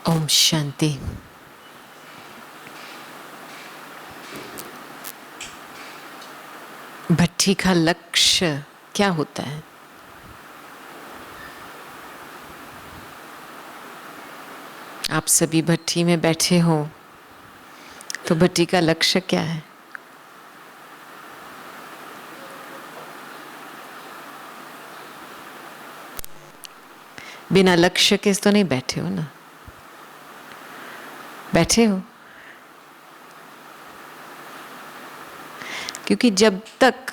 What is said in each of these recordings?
ओम शांति। भट्ठी का लक्ष्य क्या होता है? आप सभी भट्ठी में बैठे हो तो भट्ठी का लक्ष्य क्या है? बिना लक्ष्य के तो नहीं बैठे हो ना? बैठे हो क्योंकि जब तक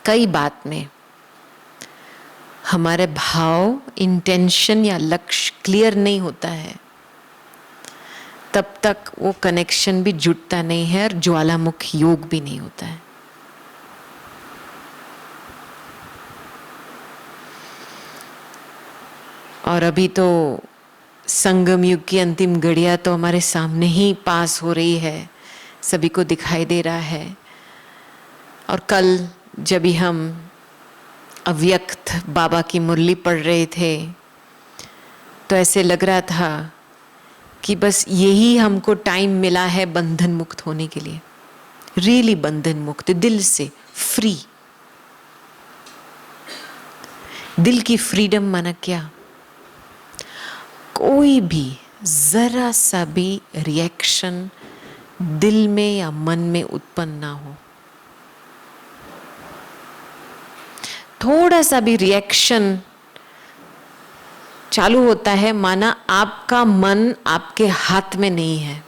कई बात में हमारे भाव, इंटेंशन या लक्ष्य क्लियर नहीं होता है तब तक वो कनेक्शन भी जुड़ता नहीं है और ज्वालामुख योग भी नहीं होता है। और अभी तो संगम युग की अंतिम घड़ियां तो हमारे सामने ही पास हो रही है, सभी को दिखाई दे रहा है। और कल जब भी हम अव्यक्त बाबा की मुरली पढ़ रहे थे तो ऐसे लग रहा था कि बस यही हमको टाइम मिला है बंधन मुक्त होने के लिए। रियली बंधन मुक्त, दिल से फ्री। दिल की फ्रीडम माना क्या? कोई भी जरा सा भी रिएक्शन दिल में या मन में उत्पन्न ना हो। थोड़ा सा भी रिएक्शन चालू होता है माना आपका मन आपके हाथ में नहीं है।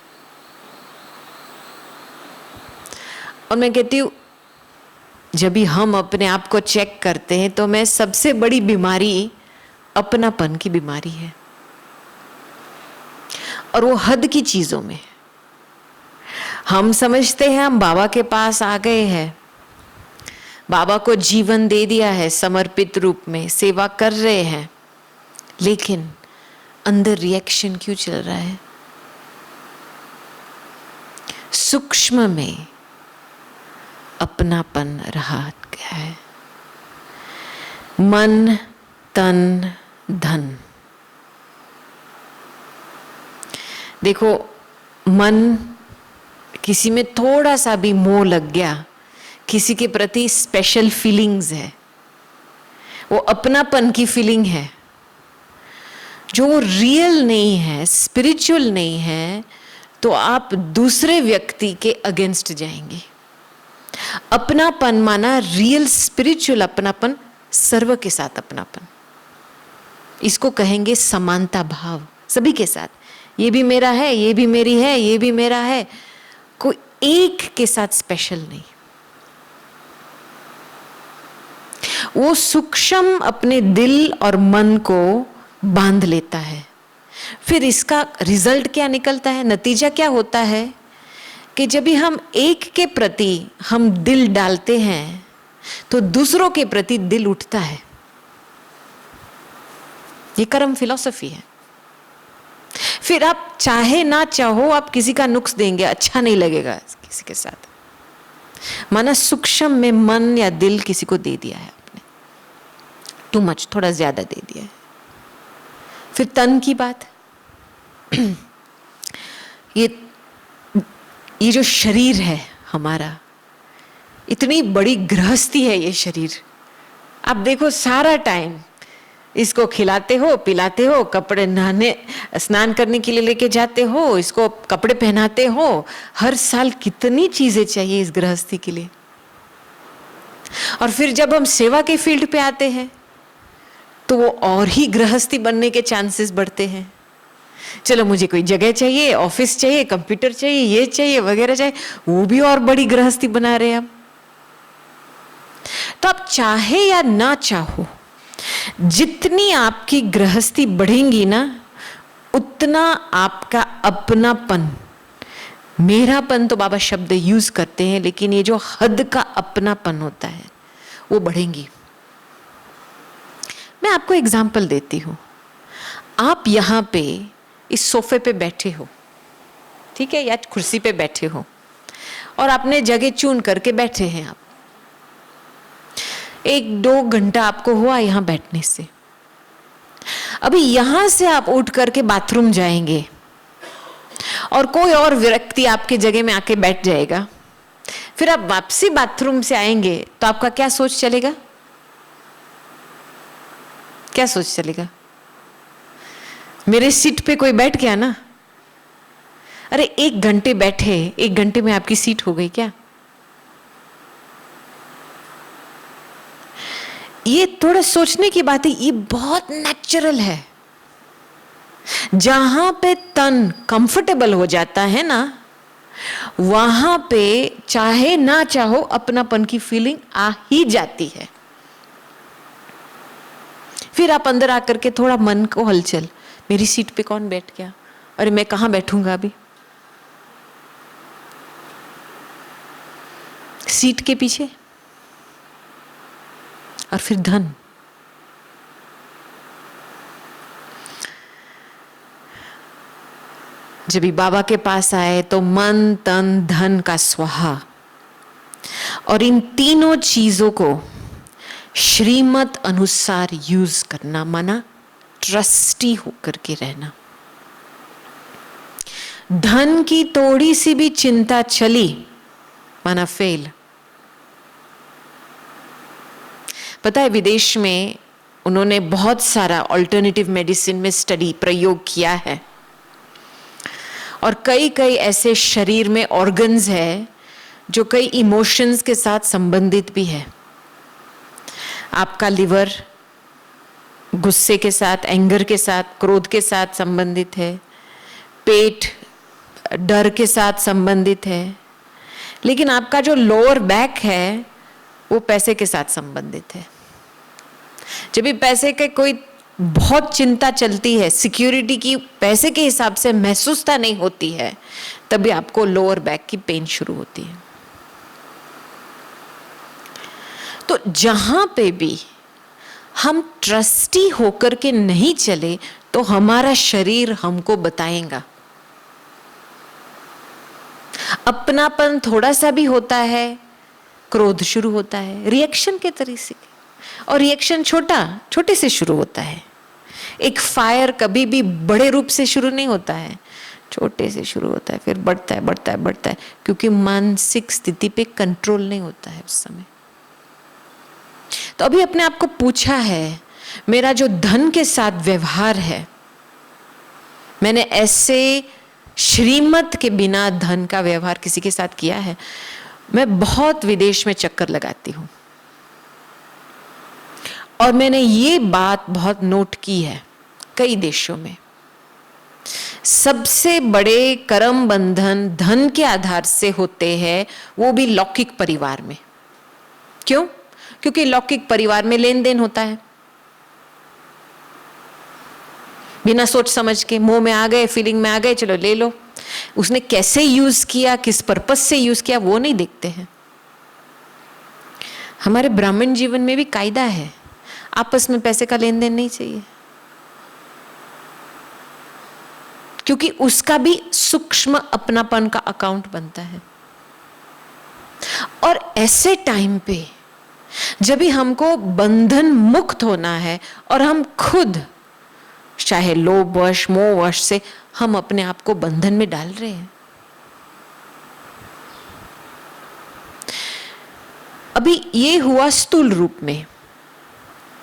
और मैं कहती हूँ जब भी हम अपने आप को चेक करते हैं तो मैं सबसे बड़ी बीमारी अपनापन की बीमारी है। और वो हद की चीजों में हम समझते हैं हम बाबा के पास आ गए हैं, बाबा को जीवन दे दिया है, समर्पित रूप में सेवा कर रहे हैं, लेकिन अंदर रिएक्शन क्यों चल रहा है? सूक्ष्म में अपनापन रहा गया है। मन, तन, धन। देखो, मन किसी में थोड़ा सा भी मोह लग गया, किसी के प्रति स्पेशल फीलिंग्स है, वो अपनापन की फीलिंग है जो रियल नहीं है, स्पिरिचुअल नहीं है, तो आप दूसरे व्यक्ति के अगेंस्ट जाएंगे। अपनापन माना रियल स्पिरिचुअल अपनापन, सर्व के साथ अपनापन। इसको कहेंगे समानता भाव सभी के साथ। ये भी मेरा है, ये भी मेरी है, ये भी मेरा है, कोई एक के साथ स्पेशल नहीं। वो सूक्ष्म अपने दिल और मन को बांध लेता है। फिर इसका रिजल्ट क्या निकलता है, नतीजा क्या होता है कि जब भी हम एक के प्रति हम दिल डालते हैं तो दूसरों के प्रति दिल उठता है। ये कर्म फिलॉसफी है। फिर आप चाहे ना चाहो आप किसी का नुक्स देंगे, अच्छा नहीं लगेगा किसी के साथ। माना सूक्ष्म में मन या दिल किसी को दे दिया है आपने, टू मच, थोड़ा ज्यादा दे दिया है। फिर तन की बात, ये जो शरीर है हमारा, इतनी बड़ी गृहस्थी है ये शरीर। आप देखो सारा टाइम इसको खिलाते हो, पिलाते हो, कपड़े नहाने स्नान करने के लिए लेके जाते हो, इसको कपड़े पहनाते हो। हर साल कितनी चीजें चाहिए इस गृहस्थी के लिए। और फिर जब हम सेवा के फील्ड पे आते हैं तो वो और ही गृहस्थी बनने के चांसेस बढ़ते हैं। चलो मुझे कोई जगह चाहिए, ऑफिस चाहिए, कंप्यूटर चाहिए, ये चाहिए, वगैरह चाहिए, वो भी और बड़ी गृहस्थी बना रहे हैं हम। तो आप चाहे या ना चाहो, जितनी आपकी गृहस्थी बढ़ेंगी ना, उतना आपका अपनापन, मेरापन तो बाबा शब्द यूज करते हैं, लेकिन ये जो हद का अपनापन होता है वो बढ़ेंगी। मैं आपको एग्जाम्पल देती हूं। आप यहां पे इस सोफे पे बैठे हो, ठीक है, या कुर्सी पे बैठे हो और आपने जगह चुन करके बैठे हैं। आप 1-2 घंटा आपको हुआ यहां बैठने से, अभी यहां से आप उठ करके बाथरूम जाएंगे और कोई और व्यक्ति आपके जगह में आके बैठ जाएगा, फिर आप वापसी बाथरूम से आएंगे तो आपका क्या सोच चलेगा? क्या सोच चलेगा? मेरे सीट पे कोई बैठ गया ना। अरे 1 घंटे बैठे, 1 घंटे में आपकी सीट हो गई क्या? ये थोड़ा सोचने की बात है, ये बहुत नेचुरल है। जहां पे तन कंफर्टेबल हो जाता है ना, वहां पे चाहे ना चाहो अपनापन की फीलिंग आ ही जाती है। फिर आप अंदर आकर के थोड़ा मन को हलचल, मेरी सीट पे कौन बैठ गया, अरे मैं कहां बैठूंगा अभी। सीट के पीछे और फिर धन। जब भी बाबा के पास आए तो मन तन धन का स्वाहा, और इन तीनों चीजों को श्रीमत अनुसार यूज करना, माना ट्रस्टी होकर के रहना। धन की थोड़ी सी भी चिंता चली, माना फेल। पता है विदेश में उन्होंने बहुत सारा ऑल्टरनेटिव मेडिसिन में स्टडी प्रयोग किया है, और कई कई ऐसे शरीर में ऑर्गन्स है जो कई इमोशंस के साथ संबंधित भी है। आपका लिवर गुस्से के साथ, एंगर के साथ, क्रोध के साथ संबंधित है, पेट डर के साथ संबंधित है, लेकिन आपका जो लोअर बैक है वो पैसे के साथ संबंधित है। जब भी पैसे के कोई बहुत चिंता चलती है, सिक्योरिटी की पैसे के हिसाब से महसूसता नहीं होती है, तभी आपको लोअर बैक की पेन शुरू होती है। तो जहां पे भी हम ट्रस्टी होकर के नहीं चले तो हमारा शरीर हमको बताएगा। अपनापन थोड़ा सा भी होता है, क्रोध शुरू होता है रिएक्शन के तरीके से, और रिएक्शन छोटे से शुरू होता है। एक फायर कभी भी बड़े रूप से शुरू नहीं होता है, छोटे से शुरू होता है, फिर बढ़ता है बढ़ता है बढ़ता है, क्योंकि मानसिक स्थिति पे कंट्रोल नहीं होता है उस समय। तो अभी अपने आप को पूछा है, मेरा जो धन के साथ व्यवहार है, मैंने ऐसे श्रीमत के बिना धन का व्यवहार किसी के साथ किया है? मैं बहुत विदेश में चक्कर लगाती हूं और मैंने ये बात बहुत नोट की है कई देशों में। सबसे बड़े कर्म बंधन धन के आधार से होते हैं, वो भी लौकिक परिवार में। क्यों? क्योंकि लौकिक परिवार में लेन देन होता है, बिना सोच समझ के मुंह में आ गए, फीलिंग में आ गए, चलो ले लो। उसने कैसे यूज किया, किस पर्पस से यूज किया, वो नहीं देखते हैं। हमारे ब्राह्मण जीवन में भी कायदा है, आपस में पैसे का लेन देन नहीं चाहिए, क्योंकि उसका भी सूक्ष्म अपनापन का अकाउंट बनता है। और ऐसे टाइम पे जब भी हमको बंधन मुक्त होना है और हम खुद चाहे लोभ वश मोह वश से हम अपने आप को बंधन में डाल रहे हैं। अभी ये हुआ स्थूल रूप में,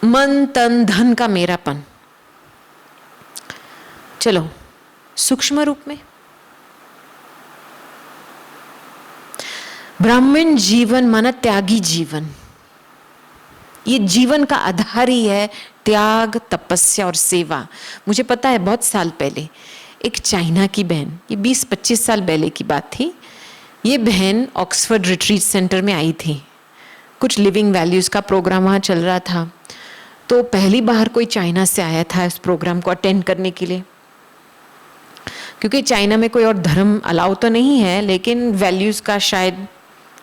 मन तन धन का मेरापन। चलो सूक्ष्म रूप में, ब्राह्मण जीवन माना त्यागी जीवन। ये जीवन का आधार ही है त्याग, तपस्या और सेवा। मुझे पता है बहुत साल पहले एक चाइना की बहन, ये 20-25 साल पहले की बात थी, ये बहन ऑक्सफोर्ड रिट्रीट सेंटर में आई थी। कुछ लिविंग वैल्यूज का प्रोग्राम वहाँ चल रहा था, तो पहली बार कोई चाइना से आया था इस प्रोग्राम को अटेंड करने के लिए। क्योंकि चाइना में कोई और धर्म अलाउ तो नहीं है, लेकिन वैल्यूज का शायद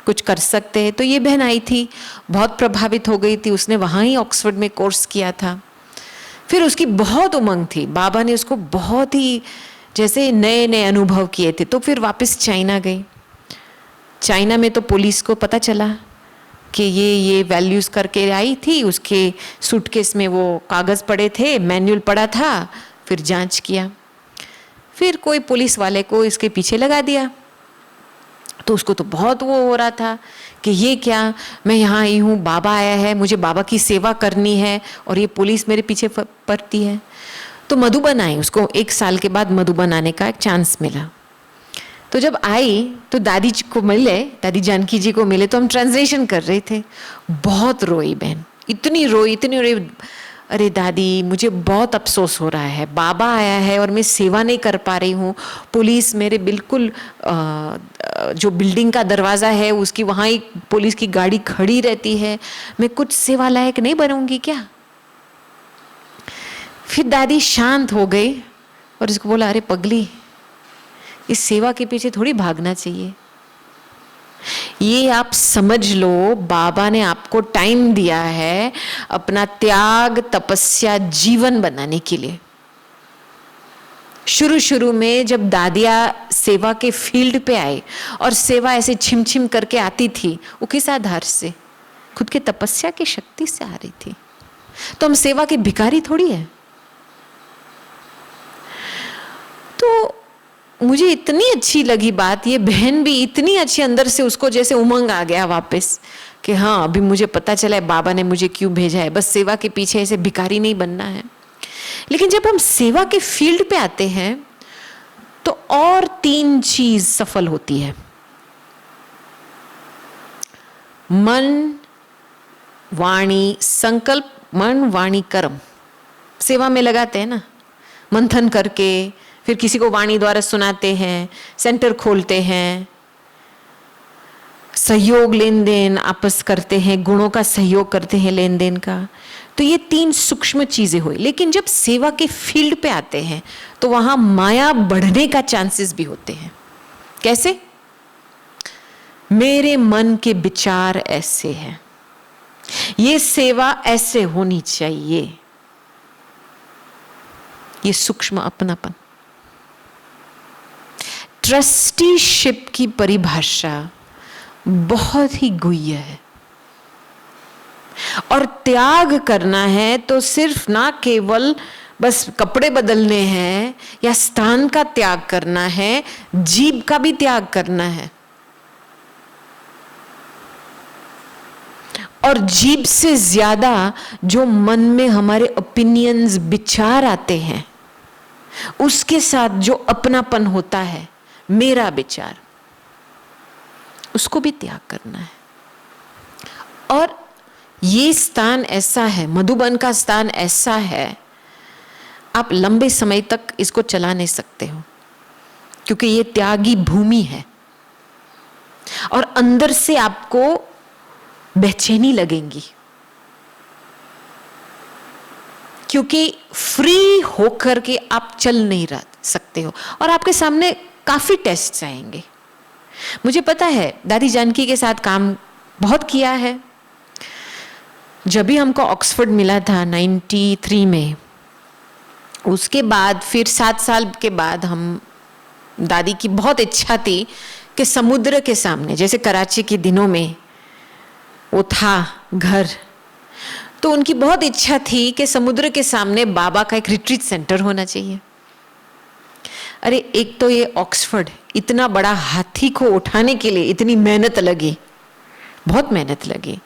कुछ कर सकते हैं। तो ये बहन आई थी, बहुत प्रभावित हो गई थी, उसने वहाँ ही ऑक्सफोर्ड में कोर्स किया था। फिर उसकी बहुत उमंग थी, बाबा ने उसको बहुत ही जैसे नए नए अनुभव किए थे। तो फिर वापस चाइना गई। चाइना में तो पुलिस को पता चला कि ये वैल्यूज करके आई थी, उसके सूटकेस में वो कागज़ पड़े थे, मैनुअल पड़ा था। फिर जांच किया, फिर कोई पुलिस वाले को इसके पीछे लगा दिया। तो उसको तो बहुत वो हो रहा था कि ये क्या, मैं यहाँ आई हूँ, बाबा आया है, मुझे बाबा की सेवा करनी है और ये पुलिस मेरे पीछे पड़ती है। तो मधुबन आई, उसको 1 साल के बाद मधुबन आने का एक चांस मिला। तो जब आई तो दादी जी को मिले, दादी जानकी जी को मिले, तो हम ट्रांसलेशन कर रहे थे। बहुत रोई बहन, इतनी रोई, इतनी रोई। अरे दादी, मुझे बहुत अफसोस हो रहा है, बाबा आया है और मैं सेवा नहीं कर पा रही हूँ। पुलिस मेरे बिल्कुल जो बिल्डिंग का दरवाज़ा है उसकी वहाँ ही पुलिस की गाड़ी खड़ी रहती है, मैं कुछ सेवा लायक नहीं बनूंगी क्या? फिर दादी शांत हो गई और इसको बोला, अरे पगली, इस सेवा के पीछे थोड़ी भागना चाहिए। ये आप समझ लो, बाबा ने आपको टाइम दिया है अपना त्याग, तपस्या, जीवन बनाने के लिए। शुरू शुरू में जब दादिया सेवा के फील्ड पे आई और सेवा ऐसे छिम छिम करके आती थी, वो किस आधार से? खुद के तपस्या की शक्ति से आ रही थी। तो हम सेवा के भिखारी थोड़ी है। तो मुझे इतनी अच्छी लगी बात, ये बहन भी इतनी अच्छी, अंदर से उसको जैसे उमंग आ गया वापस कि हाँ, अभी मुझे पता चला है बाबा ने मुझे क्यों भेजा है, बस सेवा के पीछे ऐसे भिखारी नहीं बनना है। लेकिन जब हम सेवा के फील्ड पे आते हैं तो और 3 चीज सफल होती है। मन, वाणी, संकल्प, मन, वाणी, कर्म। सेवा में लगाते हैं ना, मंथन करके, फिर किसी को वाणी द्वारा सुनाते हैं, सेंटर खोलते हैं, सहयोग लेन देन आपस करते हैं, गुणों का सहयोग करते हैं, लेन देन का। तो ये 3 सूक्ष्म चीजें हुई। लेकिन जब सेवा के फील्ड पे आते हैं तो वहां माया बढ़ने का चांसेस भी होते हैं। कैसे? मेरे मन के विचार ऐसे हैं, ये सेवा ऐसे होनी चाहिए, ये सूक्ष्म अपनापन। ट्रस्टीशिप की परिभाषा बहुत ही गुह्य है। और त्याग करना है तो सिर्फ ना केवल बस कपड़े बदलने हैं या स्थान का त्याग करना है, जीभ का भी त्याग करना है। और जीभ से ज्यादा जो मन में हमारे ओपिनियंस, विचार आते हैं, उसके साथ जो अपनापन होता है, मेरा विचार, उसको भी त्याग करना है। और ये स्थान ऐसा है, मधुबन का स्थान ऐसा है, आप लंबे समय तक इसको चला नहीं सकते हो, क्योंकि ये त्यागी भूमि है। और अंदर से आपको बेचैनी लगेंगी, क्योंकि फ्री होकर के आप चल नहीं रह सकते हो और आपके सामने काफी टेस्ट आएंगे। मुझे पता है, दादी जानकी के साथ काम बहुत किया है। जब भी हमको ऑक्सफोर्ड मिला था 93 में, उसके बाद फिर 7 साल के बाद हम, दादी की बहुत इच्छा थी कि समुद्र के सामने, जैसे कराची के दिनों में वो था घर, तो उनकी बहुत इच्छा थी कि समुद्र के सामने बाबा का एक रिट्रीट सेंटर होना चाहिए। अरे एक तो ये ऑक्सफोर्ड, इतना बड़ा हाथी को उठाने के लिए इतनी मेहनत लगी, बहुत मेहनत लगी।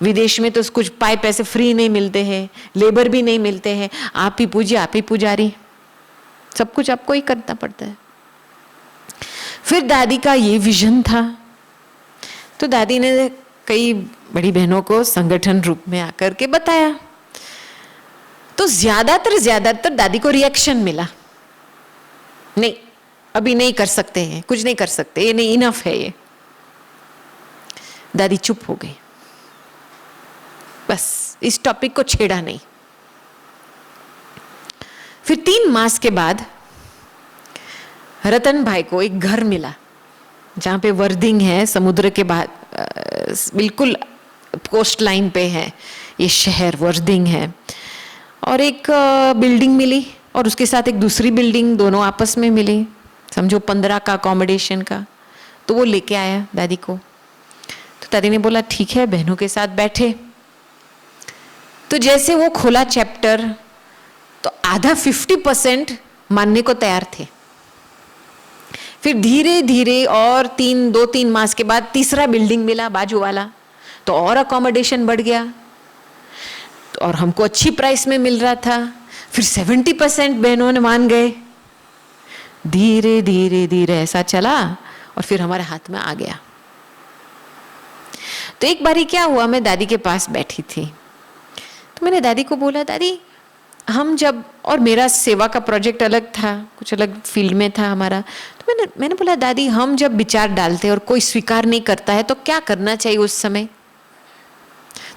विदेश में तो कुछ पाए पैसे फ्री नहीं मिलते हैं, लेबर भी नहीं मिलते हैं, आप ही पूजिए, आप ही पुजारी, सब कुछ आपको ही करना पड़ता है। फिर दादी का ये विजन था, तो दादी ने कई बड़ी बहनों को संगठन रूप में आकर के बताया। तो ज्यादातर दादी को रिएक्शन मिला, नहीं अभी नहीं कर सकते हैं, कुछ नहीं कर सकते, ये नहीं, इनफ है ये। दादी चुप हो गई, बस इस टॉपिक को छेड़ा नहीं। फिर 3 मास के बाद रतन भाई को एक घर मिला, जहां पे वर्दिंग है, समुद्र के बाद बिल्कुल कोस्ट लाइन पे है ये शहर, वर्दिंग है। और एक बिल्डिंग मिली और उसके साथ एक दूसरी बिल्डिंग, दोनों आपस में मिली, समझो 15 का अकोमोडेशन का। तो वो लेके आया दादी को। तो दादी ने बोला ठीक है, बहनों के साथ बैठे। तो जैसे वो खोला चैप्टर, तो आधा 50% मानने को तैयार थे। फिर धीरे धीरे और 2-3 मास के बाद तीसरा बिल्डिंग मिला बाजू वाला, तो और अकोमोडेशन बढ़ गया, तो और हमको अच्छी प्राइस में मिल रहा था। फिर 70% बहनों ने मान गए। धीरे धीरे धीरे ऐसा चला और फिर हमारे हाथ में आ गया। तो एक बारी क्या हुआ, मैं दादी के पास बैठी थी, तो मैंने दादी को बोला, दादी हम जब, और मेरा सेवा का प्रोजेक्ट अलग था, कुछ अलग फील्ड में था हमारा, तो मैंने बोला दादी हम जब विचार डालते और कोई स्वीकार नहीं करता है तो क्या करना चाहिए उस समय?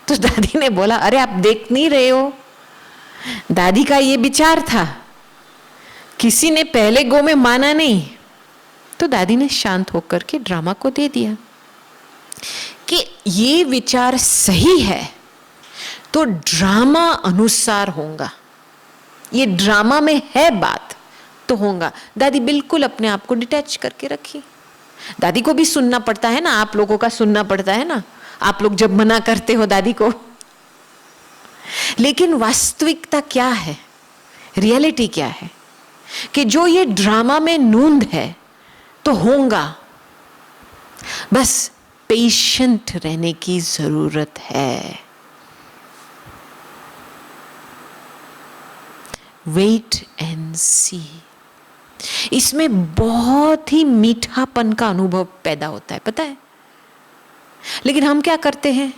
तो दादी ने बोला, अरे आप देख नहीं रहे हो, दादी का ये विचार था, किसी ने पहले गो में माना नहीं। तो दादी ने शांत होकर के ड्रामा को दे दिया कि ये विचार सही है तो ड्रामा अनुसार होगा, ये ड्रामा में है बात तो होगा। दादी बिल्कुल अपने आप को डिटैच करके रखी। दादी को भी सुनना पड़ता है ना, आप लोगों का सुनना पड़ता है ना, आप लोग जब मना करते हो दादी को। लेकिन वास्तविकता क्या है, रियलिटी क्या है कि जो ये ड्रामा में नूंद है तो होगा, बस पेशेंट रहने की जरूरत है। वेट एंड सी। इसमें बहुत ही मीठापन का अनुभव पैदा होता है, पता है। लेकिन हम क्या करते हैं,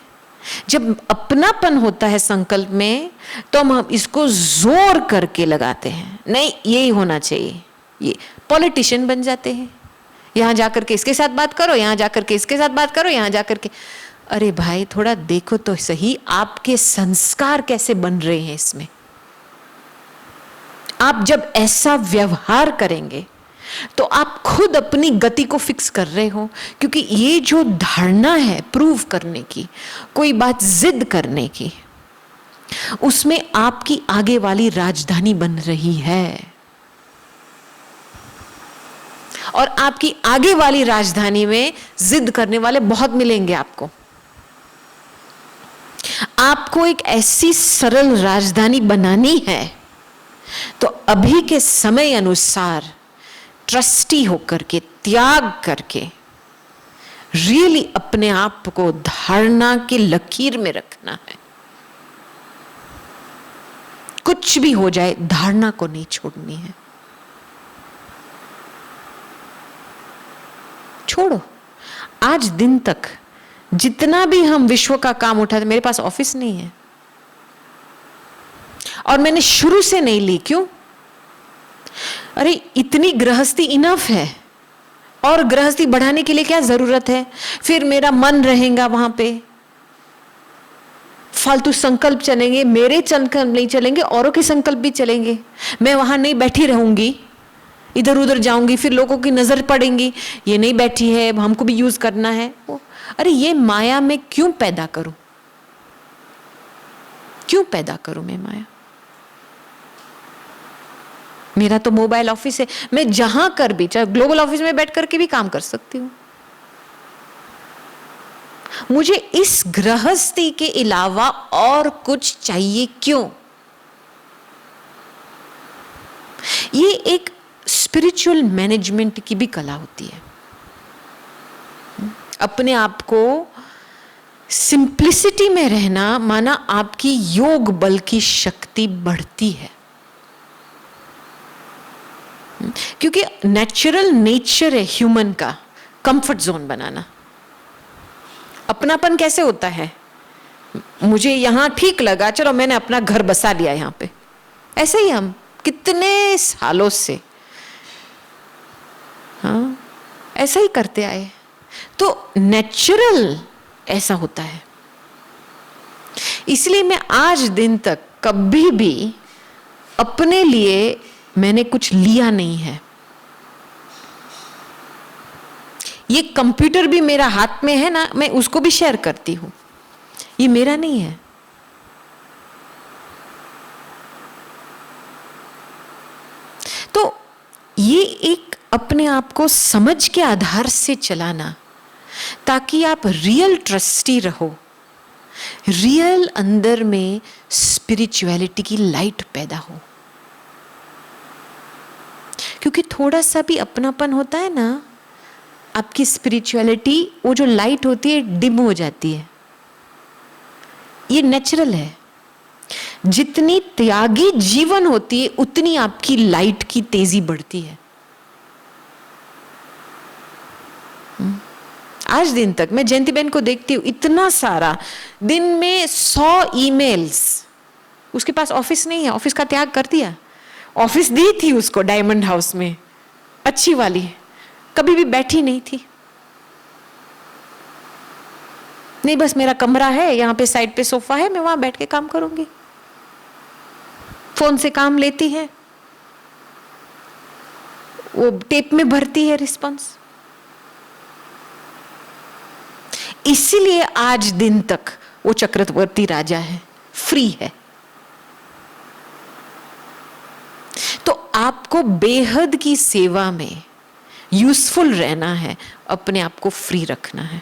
जब अपनापन होता है संकल्प में तो हम इसको जोर करके लगाते हैं, नहीं यही होना चाहिए, ये पॉलिटिशियन बन जाते हैं। यहां जाकर के इसके साथ बात करो, यहां जाकर के इसके साथ बात करो, यहां जाकर के, अरे भाई थोड़ा देखो तो सही आपके संस्कार कैसे बन रहे हैं इसमें। आप जब ऐसा व्यवहार करेंगे तो आप खुद अपनी गति को फिक्स कर रहे हो, क्योंकि ये जो धारणा है प्रूव करने की, कोई बात जिद करने की, उसमें आपकी आगे वाली राजधानी बन रही है। और आपकी आगे वाली राजधानी में जिद करने वाले बहुत मिलेंगे आपको। आपको एक ऐसी सरल राजधानी बनानी है तो अभी के समय अनुसार ट्रस्टी होकर के, त्याग करके, रियली अपने आप को धारणा के लकीर में रखना है। कुछ भी हो जाए धारणा को नहीं छोड़नी है। छोड़ो। आज दिन तक जितना भी हम विश्व का काम उठाते, मेरे पास ऑफिस नहीं है और मैंने शुरू से नहीं ली। क्यों? अरे इतनी गृहस्थी इनफ है, और गृहस्थी बढ़ाने के लिए क्या जरूरत है? फिर मेरा मन रहेगा वहां पे, फालतू संकल्प चलेंगे, मेरे संकल्प नहीं चलेंगे, औरों के संकल्प भी चलेंगे। मैं वहां नहीं बैठी रहूंगी, इधर उधर जाऊंगी, फिर लोगों की नजर पड़ेंगी, ये नहीं बैठी है, हमको भी यूज करना है। अरे ये माया में क्यों पैदा करूं? क्यों पैदा करूं मैं माया? मेरा तो मोबाइल ऑफिस है, मैं जहां कर भी, चाहे ग्लोबल ऑफिस में बैठ करके भी काम कर सकती हूं। मुझे इस गृहस्थी के अलावा और कुछ चाहिए क्यों? ये एक स्पिरिचुअल मैनेजमेंट की भी कला होती है। अपने आप को सिंप्लिसिटी में रहना, माना आपकी योग बल की शक्ति बढ़ती है, क्योंकि नेचुरल नेचर है ह्यूमन का कंफर्ट जोन बनाना। अपनापन कैसे होता है? मुझे यहां ठीक लगा, चलो मैंने अपना घर बसा लिया यहां पे। ऐसे ही हम कितने सालों से ऐसा ही करते आए, तो नेचुरल ऐसा होता है। इसलिए मैं आज दिन तक कभी भी अपने लिए मैंने कुछ लिया नहीं है। ये कंप्यूटर भी मेरा हाथ में है ना, मैं उसको भी शेयर करती हूं, ये मेरा नहीं है। तो ये एक अपने आप को समझ के आधार से चलाना, ताकि आप रियल ट्रस्टी रहो, रियल अंदर में स्पिरिचुअलिटी की लाइट पैदा हो। क्योंकि थोड़ा सा भी अपनापन होता है ना, आपकी स्पिरिचुअलिटी, वो जो लाइट होती है डिम हो जाती है। ये नेचुरल है। जितनी त्यागी जीवन होती है उतनी आपकी लाइट की तेजी बढ़ती है। आज दिन तक मैं जयंती बहन को देखती हूँ, इतना सारा, दिन में 100 ईमेल्स। उसके पास ऑफिस नहीं है, ऑफिस का त्याग कर दिया। ऑफिस दी थी उसको डायमंड हाउस में, अच्छी वाली, कभी भी बैठी नहीं थी। नहीं, बस मेरा कमरा है, यहाँ पे साइड पे सोफा है, मैं वहां बैठ के काम करूंगी। फोन से काम लेती है, वो टेप में भरती है रिस्पॉन्स। इसीलिए आज दिन तक वो चक्रवर्ती राजा है, फ्री है। तो आपको बेहद की सेवा में यूजफुल रहना है, अपने आप को फ्री रखना है।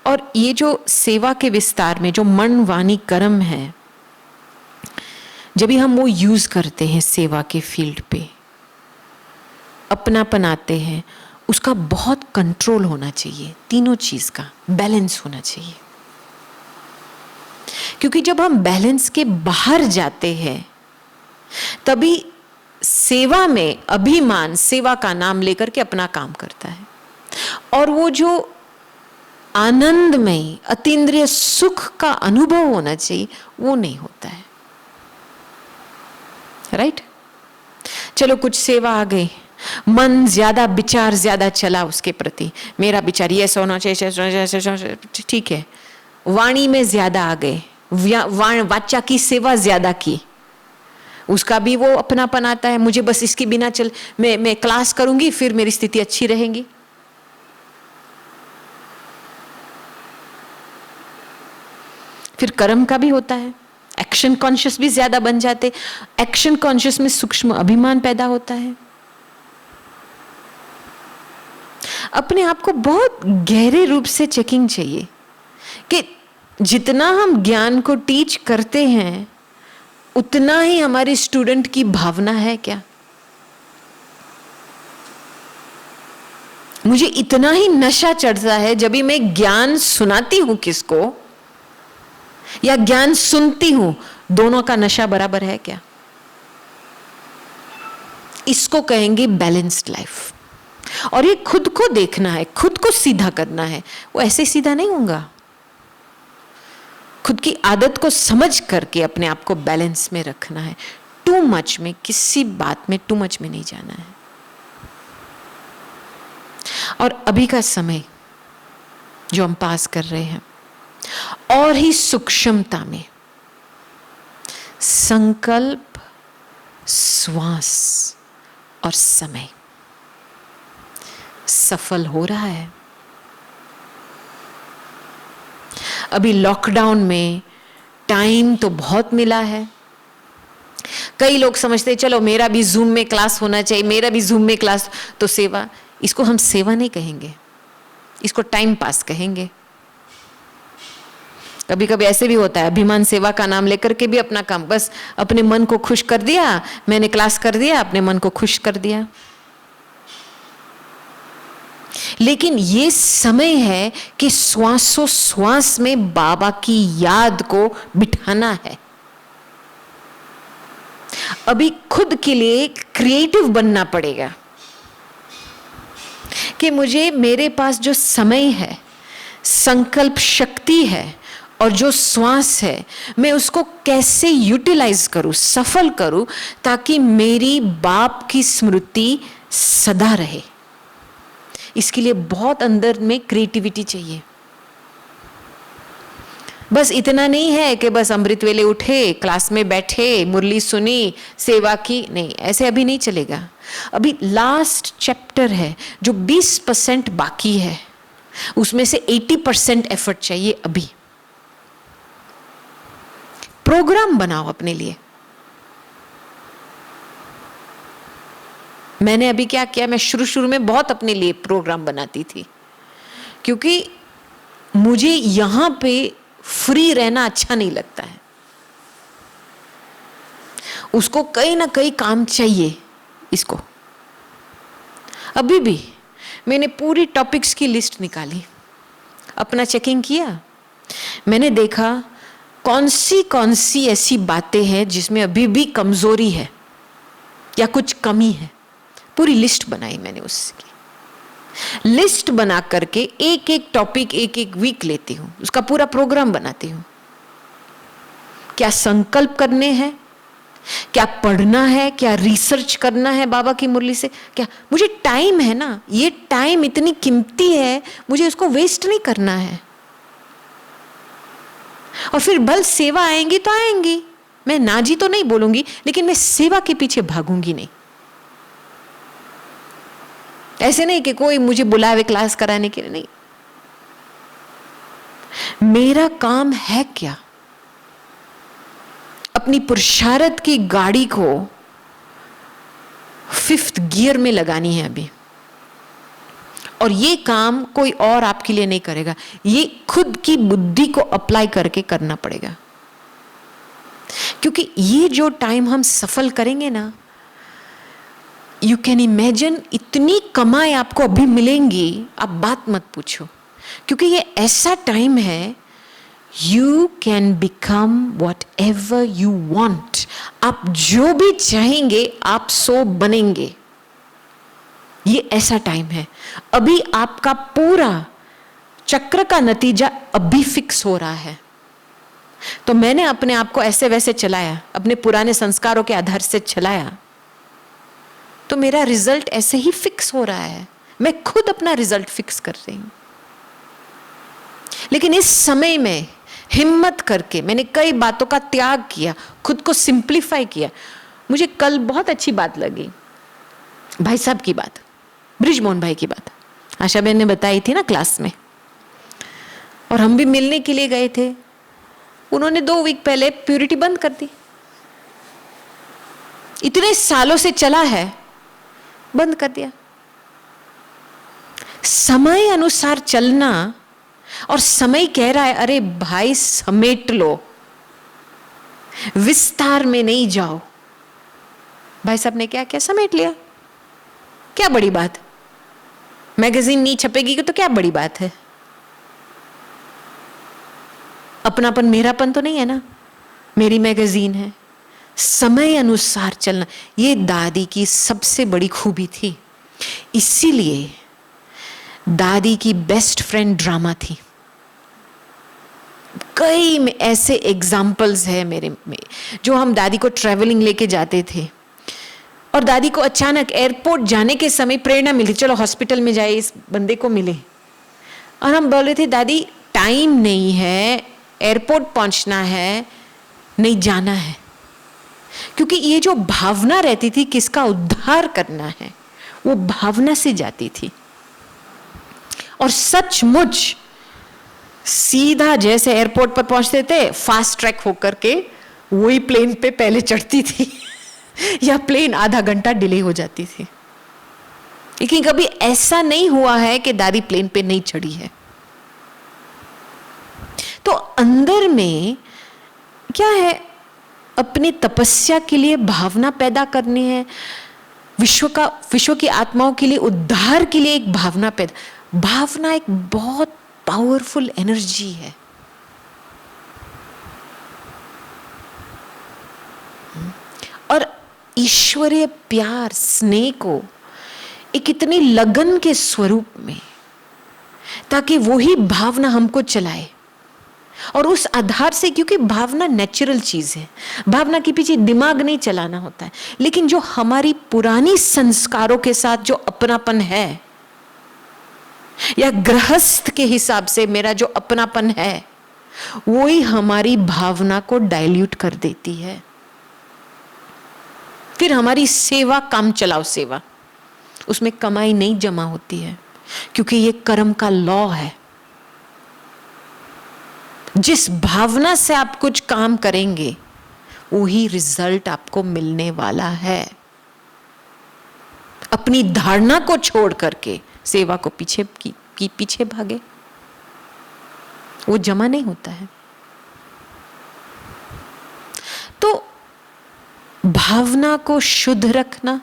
और ये जो सेवा के विस्तार में जो मन वाणी कर्म है, जब भी हम वो यूज करते हैं सेवा के फील्ड पे, अपनापन आते हैं, उसका बहुत कंट्रोल होना चाहिए। तीनों चीज का बैलेंस होना चाहिए। क्योंकि जब हम बैलेंस के बाहर जाते हैं तभी सेवा में अभिमान सेवा का नाम लेकर के अपना काम करता है, और वो जो आनंदमय अतीन्द्रिय सुख का अनुभव होना चाहिए वो नहीं होता है। राइट? चलो कुछ सेवा आ गई, मन ज्यादा, विचार ज्यादा चला उसके प्रति, मेरा विचार ये होना चाहिए, ठीक है। वाणी में ज्यादा आ गए, वाचा की सेवा ज्यादा की, उसका भी वो अपनापन आता है, मुझे बस इसके बिना चल, मैं क्लास करूंगी फिर मेरी स्थिति अच्छी रहेगी। फिर कर्म का भी होता है, एक्शन कॉन्शियस भी ज्यादा बन जाते। एक्शन कॉन्शियस में सूक्ष्म अभिमान पैदा होता है। अपने आप को बहुत गहरे रूप से चेकिंग चाहिए कि जितना हम ज्ञान को टीच करते हैं उतना ही हमारे स्टूडेंट की भावना है क्या? मुझे इतना ही नशा चढ़ता है जब भी मैं ज्ञान सुनाती हूं किसको या ज्ञान सुनती हूं, दोनों का नशा बराबर है क्या? इसको कहेंगे बैलेंस्ड लाइफ। और ये खुद को देखना है, खुद को सीधा करना है। वो ऐसे सीधा नहीं होगा। खुद की आदत को समझ करके अपने आप को बैलेंस में रखना है। टू मच में, किसी बात में टू मच में नहीं जाना है। और अभी का समय जो हम पास कर रहे हैं, और ही सूक्ष्मता में संकल्प, श्वास और समय सफल हो रहा है। अभी लॉकडाउन में टाइम तो बहुत मिला है। कई लोग समझते हैं चलो मेरा भी जूम में क्लास होना चाहिए, मेरा भी जूम में क्लास, तो सेवा। इसको हम सेवा नहीं कहेंगे, इसको टाइम पास कहेंगे। कभी कभी ऐसे भी होता है, अभिमान सेवा का नाम लेकर के भी अपना काम, बस अपने मन को खुश कर दिया, मैंने क्लास कर दिया, अपने मन को खुश कर दिया। लेकिन ये समय है कि श्वासोश्वास में बाबा की याद को बिठाना है। अभी खुद के लिए क्रिएटिव बनना पड़ेगा कि मुझे, मेरे पास जो समय है, संकल्प शक्ति है और जो श्वास है, मैं उसको कैसे यूटिलाइज करूं, सफल करूं, ताकि मेरी बाप की स्मृति सदा रहे। इसके लिए बहुत अंदर में क्रिएटिविटी चाहिए। बस इतना नहीं है कि बस अमृत वेले उठे, क्लास में बैठे, मुरली सुनी, सेवा की, नहीं, ऐसे अभी नहीं चलेगा। अभी लास्ट चैप्टर है जो 20% बाकी है, उसमें से 80% एफर्ट चाहिए। अभी प्रोग्राम बनाओ अपने लिए। मैंने अभी क्या किया, मैं शुरू शुरू में बहुत अपने लिए प्रोग्राम बनाती थी, क्योंकि मुझे यहां पे फ्री रहना अच्छा नहीं लगता है, उसको कहीं ना कहीं काम चाहिए इसको। अभी भी मैंने पूरी टॉपिक्स की लिस्ट निकाली, अपना चेकिंग किया, मैंने देखा कौन सी ऐसी बातें हैं जिसमें अभी भी कमजोरी है या कुछ कमी है। पूरी लिस्ट बनाई मैंने, उसकी लिस्ट बना करके एक एक टॉपिक एक एक वीक लेती हूं, उसका पूरा प्रोग्राम बनाती हूं। क्या संकल्प करने हैं, क्या पढ़ना है, क्या रिसर्च करना है बाबा की मुरली से, क्या मुझे टाइम है ना, ये टाइम इतनी कीमती है, मुझे उसको वेस्ट नहीं करना है। और फिर भल सेवा आएंगी तो आएंगी, मैं ना जी तो नहीं बोलूंगी, लेकिन मैं सेवा के पीछे भागूंगी नहीं। ऐसे नहीं कि कोई मुझे बुलावे क्लास कराने के लिए, नहीं। मेरा काम है क्या, अपनी पुरुषार्थ की गाड़ी को 5th गियर में लगानी है अभी। और ये काम कोई और आपके लिए नहीं करेगा, ये खुद की बुद्धि को अप्लाई करके करना पड़ेगा। क्योंकि ये जो टाइम हम सफल करेंगे ना, यू कैन इमेजिन इतनी कमाई आपको अभी मिलेंगी, आप बात मत पूछो। क्योंकि ये ऐसा टाइम है, you can become what ever you want. आप जो भी चाहेंगे आप सो बनेंगे। ये ऐसा टाइम है, अभी आपका पूरा चक्र का नतीजा अभी फिक्स हो रहा है। तो मैंने अपने आप को ऐसे वैसे चलाया, अपने पुराने संस्कारों के आधार से चलाया, तो मेरा रिजल्ट ऐसे ही फिक्स हो रहा है। मैं खुद अपना रिजल्ट फिक्स कर रही हूं। लेकिन इस समय में हिम्मत करके मैंने कई बातों का त्याग किया, खुद को सिंप्लीफाई किया। मुझे कल बहुत अच्छी बात लगी, भाई साहब की बात, ब्रिजमोहन भाई की बात, आशा बहन ने बताई थी ना क्लास में, और हम भी मिलने के लिए गए थे। उन्होंने 2 वीक पहले प्यूरिटी बंद कर दी। इतने सालों से चला है, बंद कर दिया। समय अनुसार चलना, और समय कह रहा है अरे भाई समेट लो, विस्तार में नहीं जाओ। भाई साहब ने क्या किया, समेट लिया। क्या बड़ी बात, मैगजीन नहीं छपेगी तो क्या बड़ी बात है। अपनापन मेरापन तो नहीं है ना, मेरी मैगजीन है। समय अनुसार चलना, ये दादी की सबसे बड़ी खूबी थी। इसीलिए दादी की बेस्ट फ्रेंड ड्रामा थी। कई ऐसे एग्जाम्पल्स है मेरे में, जो हम दादी को ट्रैवलिंग लेके जाते थे, और दादी को अचानक एयरपोर्ट जाने के समय प्रेरणा मिली, चलो हॉस्पिटल में जाए, इस बंदे को मिले। और हम बोल रहे थे दादी टाइम नहीं है, एयरपोर्ट पहुंचना है, नहीं जाना है। क्योंकि ये जो भावना रहती थी किसका उद्धार करना है, वो भावना से जाती थी। और सचमुच सीधा जैसे एयरपोर्ट पर पहुंचते थे, फास्ट ट्रैक होकर के वही प्लेन पे पहले चढ़ती थी या प्लेन आधा घंटा डिले हो जाती थी। लेकिन कभी ऐसा नहीं हुआ है कि दादी प्लेन पे नहीं चढ़ी है। तो अंदर में क्या है, अपनी तपस्या के लिए भावना पैदा करनी है, विश्व की आत्माओं के लिए, उद्धार के लिए एक भावना पैदा। भावना एक बहुत पावरफुल एनर्जी है। और ईश्वरीय प्यार, स्नेह को एक इतनी लगन के स्वरूप में, ताकि वही भावना हमको चलाए। और उस आधार से, क्योंकि भावना नेचुरल चीज है, भावना के पीछे दिमाग नहीं चलाना होता है। लेकिन जो हमारी पुरानी संस्कारों के साथ जो अपनापन है, या गृहस्थ के हिसाब से मेरा जो अपनापन है, वही हमारी भावना को डाइल्यूट कर देती है। फिर हमारी सेवा काम चलाओ सेवा, उसमें कमाई नहीं जमा होती है, क्योंकि ये कर्म का लॉ है। जिस भावना से आप कुछ काम करेंगे, वही रिजल्ट आपको मिलने वाला है। अपनी धारणा को छोड़ करके सेवा को पीछे भागे, वो जमा नहीं होता है। तो भावना को शुद्ध रखना,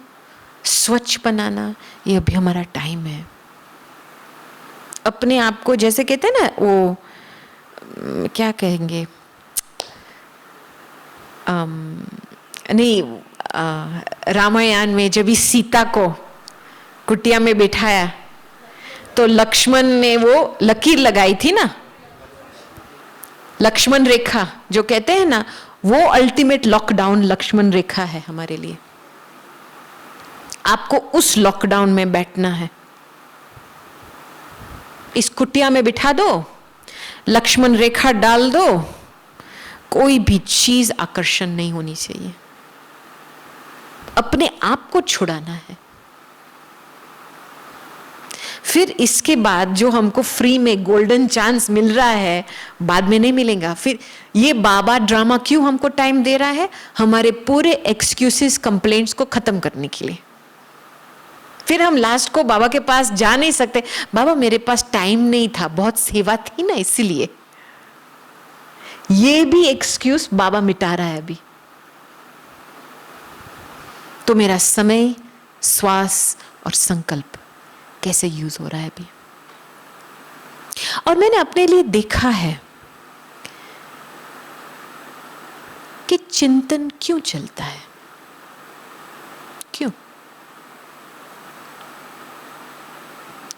स्वच्छ बनाना, ये अभी हमारा टाइम है। अपने आप को जैसे कहते हैं ना, वो क्या कहेंगे, रामायण में जब इस सीता को कुटिया में बिठाया तो लक्ष्मण ने वो लकीर लगाई थी ना, लक्ष्मण रेखा जो कहते हैं ना, वो अल्टीमेट लॉकडाउन लक्ष्मण रेखा है हमारे लिए। आपको उस लॉकडाउन में बैठना है। इस कुटिया में बिठा दो, लक्ष्मण रेखा डाल दो, कोई भी चीज आकर्षण नहीं होनी चाहिए। अपने आप को छुड़ाना है। फिर इसके बाद जो हमको फ्री में गोल्डन चांस मिल रहा है, बाद में नहीं मिलेगा। फिर ये बाबा ड्रामा क्यों हमको टाइम दे रहा है? हमारे पूरे एक्सक्यूजेस, कंप्लेंट्स को खत्म करने के लिए। फिर हम लास्ट को बाबा के पास जा नहीं सकते, बाबा मेरे पास टाइम नहीं था, बहुत सेवा थी ना इसलिए। ये भी एक्सक्यूज बाबा मिटा रहा है अभी। तो मेरा समय, श्वास और संकल्प कैसे यूज हो रहा है अभी। और मैंने अपने लिए देखा है कि चिंतन क्यों चलता है, क्यों?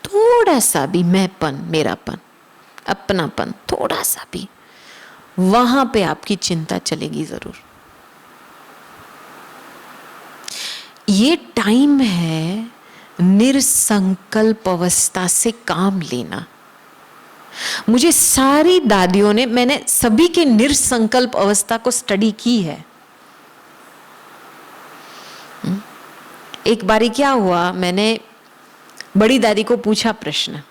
थोड़ा सा भी मैंपन, मेरापन, अपनापन, थोड़ा सा भी, वहां पे आपकी चिंता चलेगी जरूर। ये टाइम है निर्संकल्प अवस्था से काम लेना। मुझे सारी दादियों ने, मैंने सभी के निर्संकल्प अवस्था को स्टडी की है। एक बारी क्या हुआ, मैंने बड़ी दादी को पूछा प्रश्न।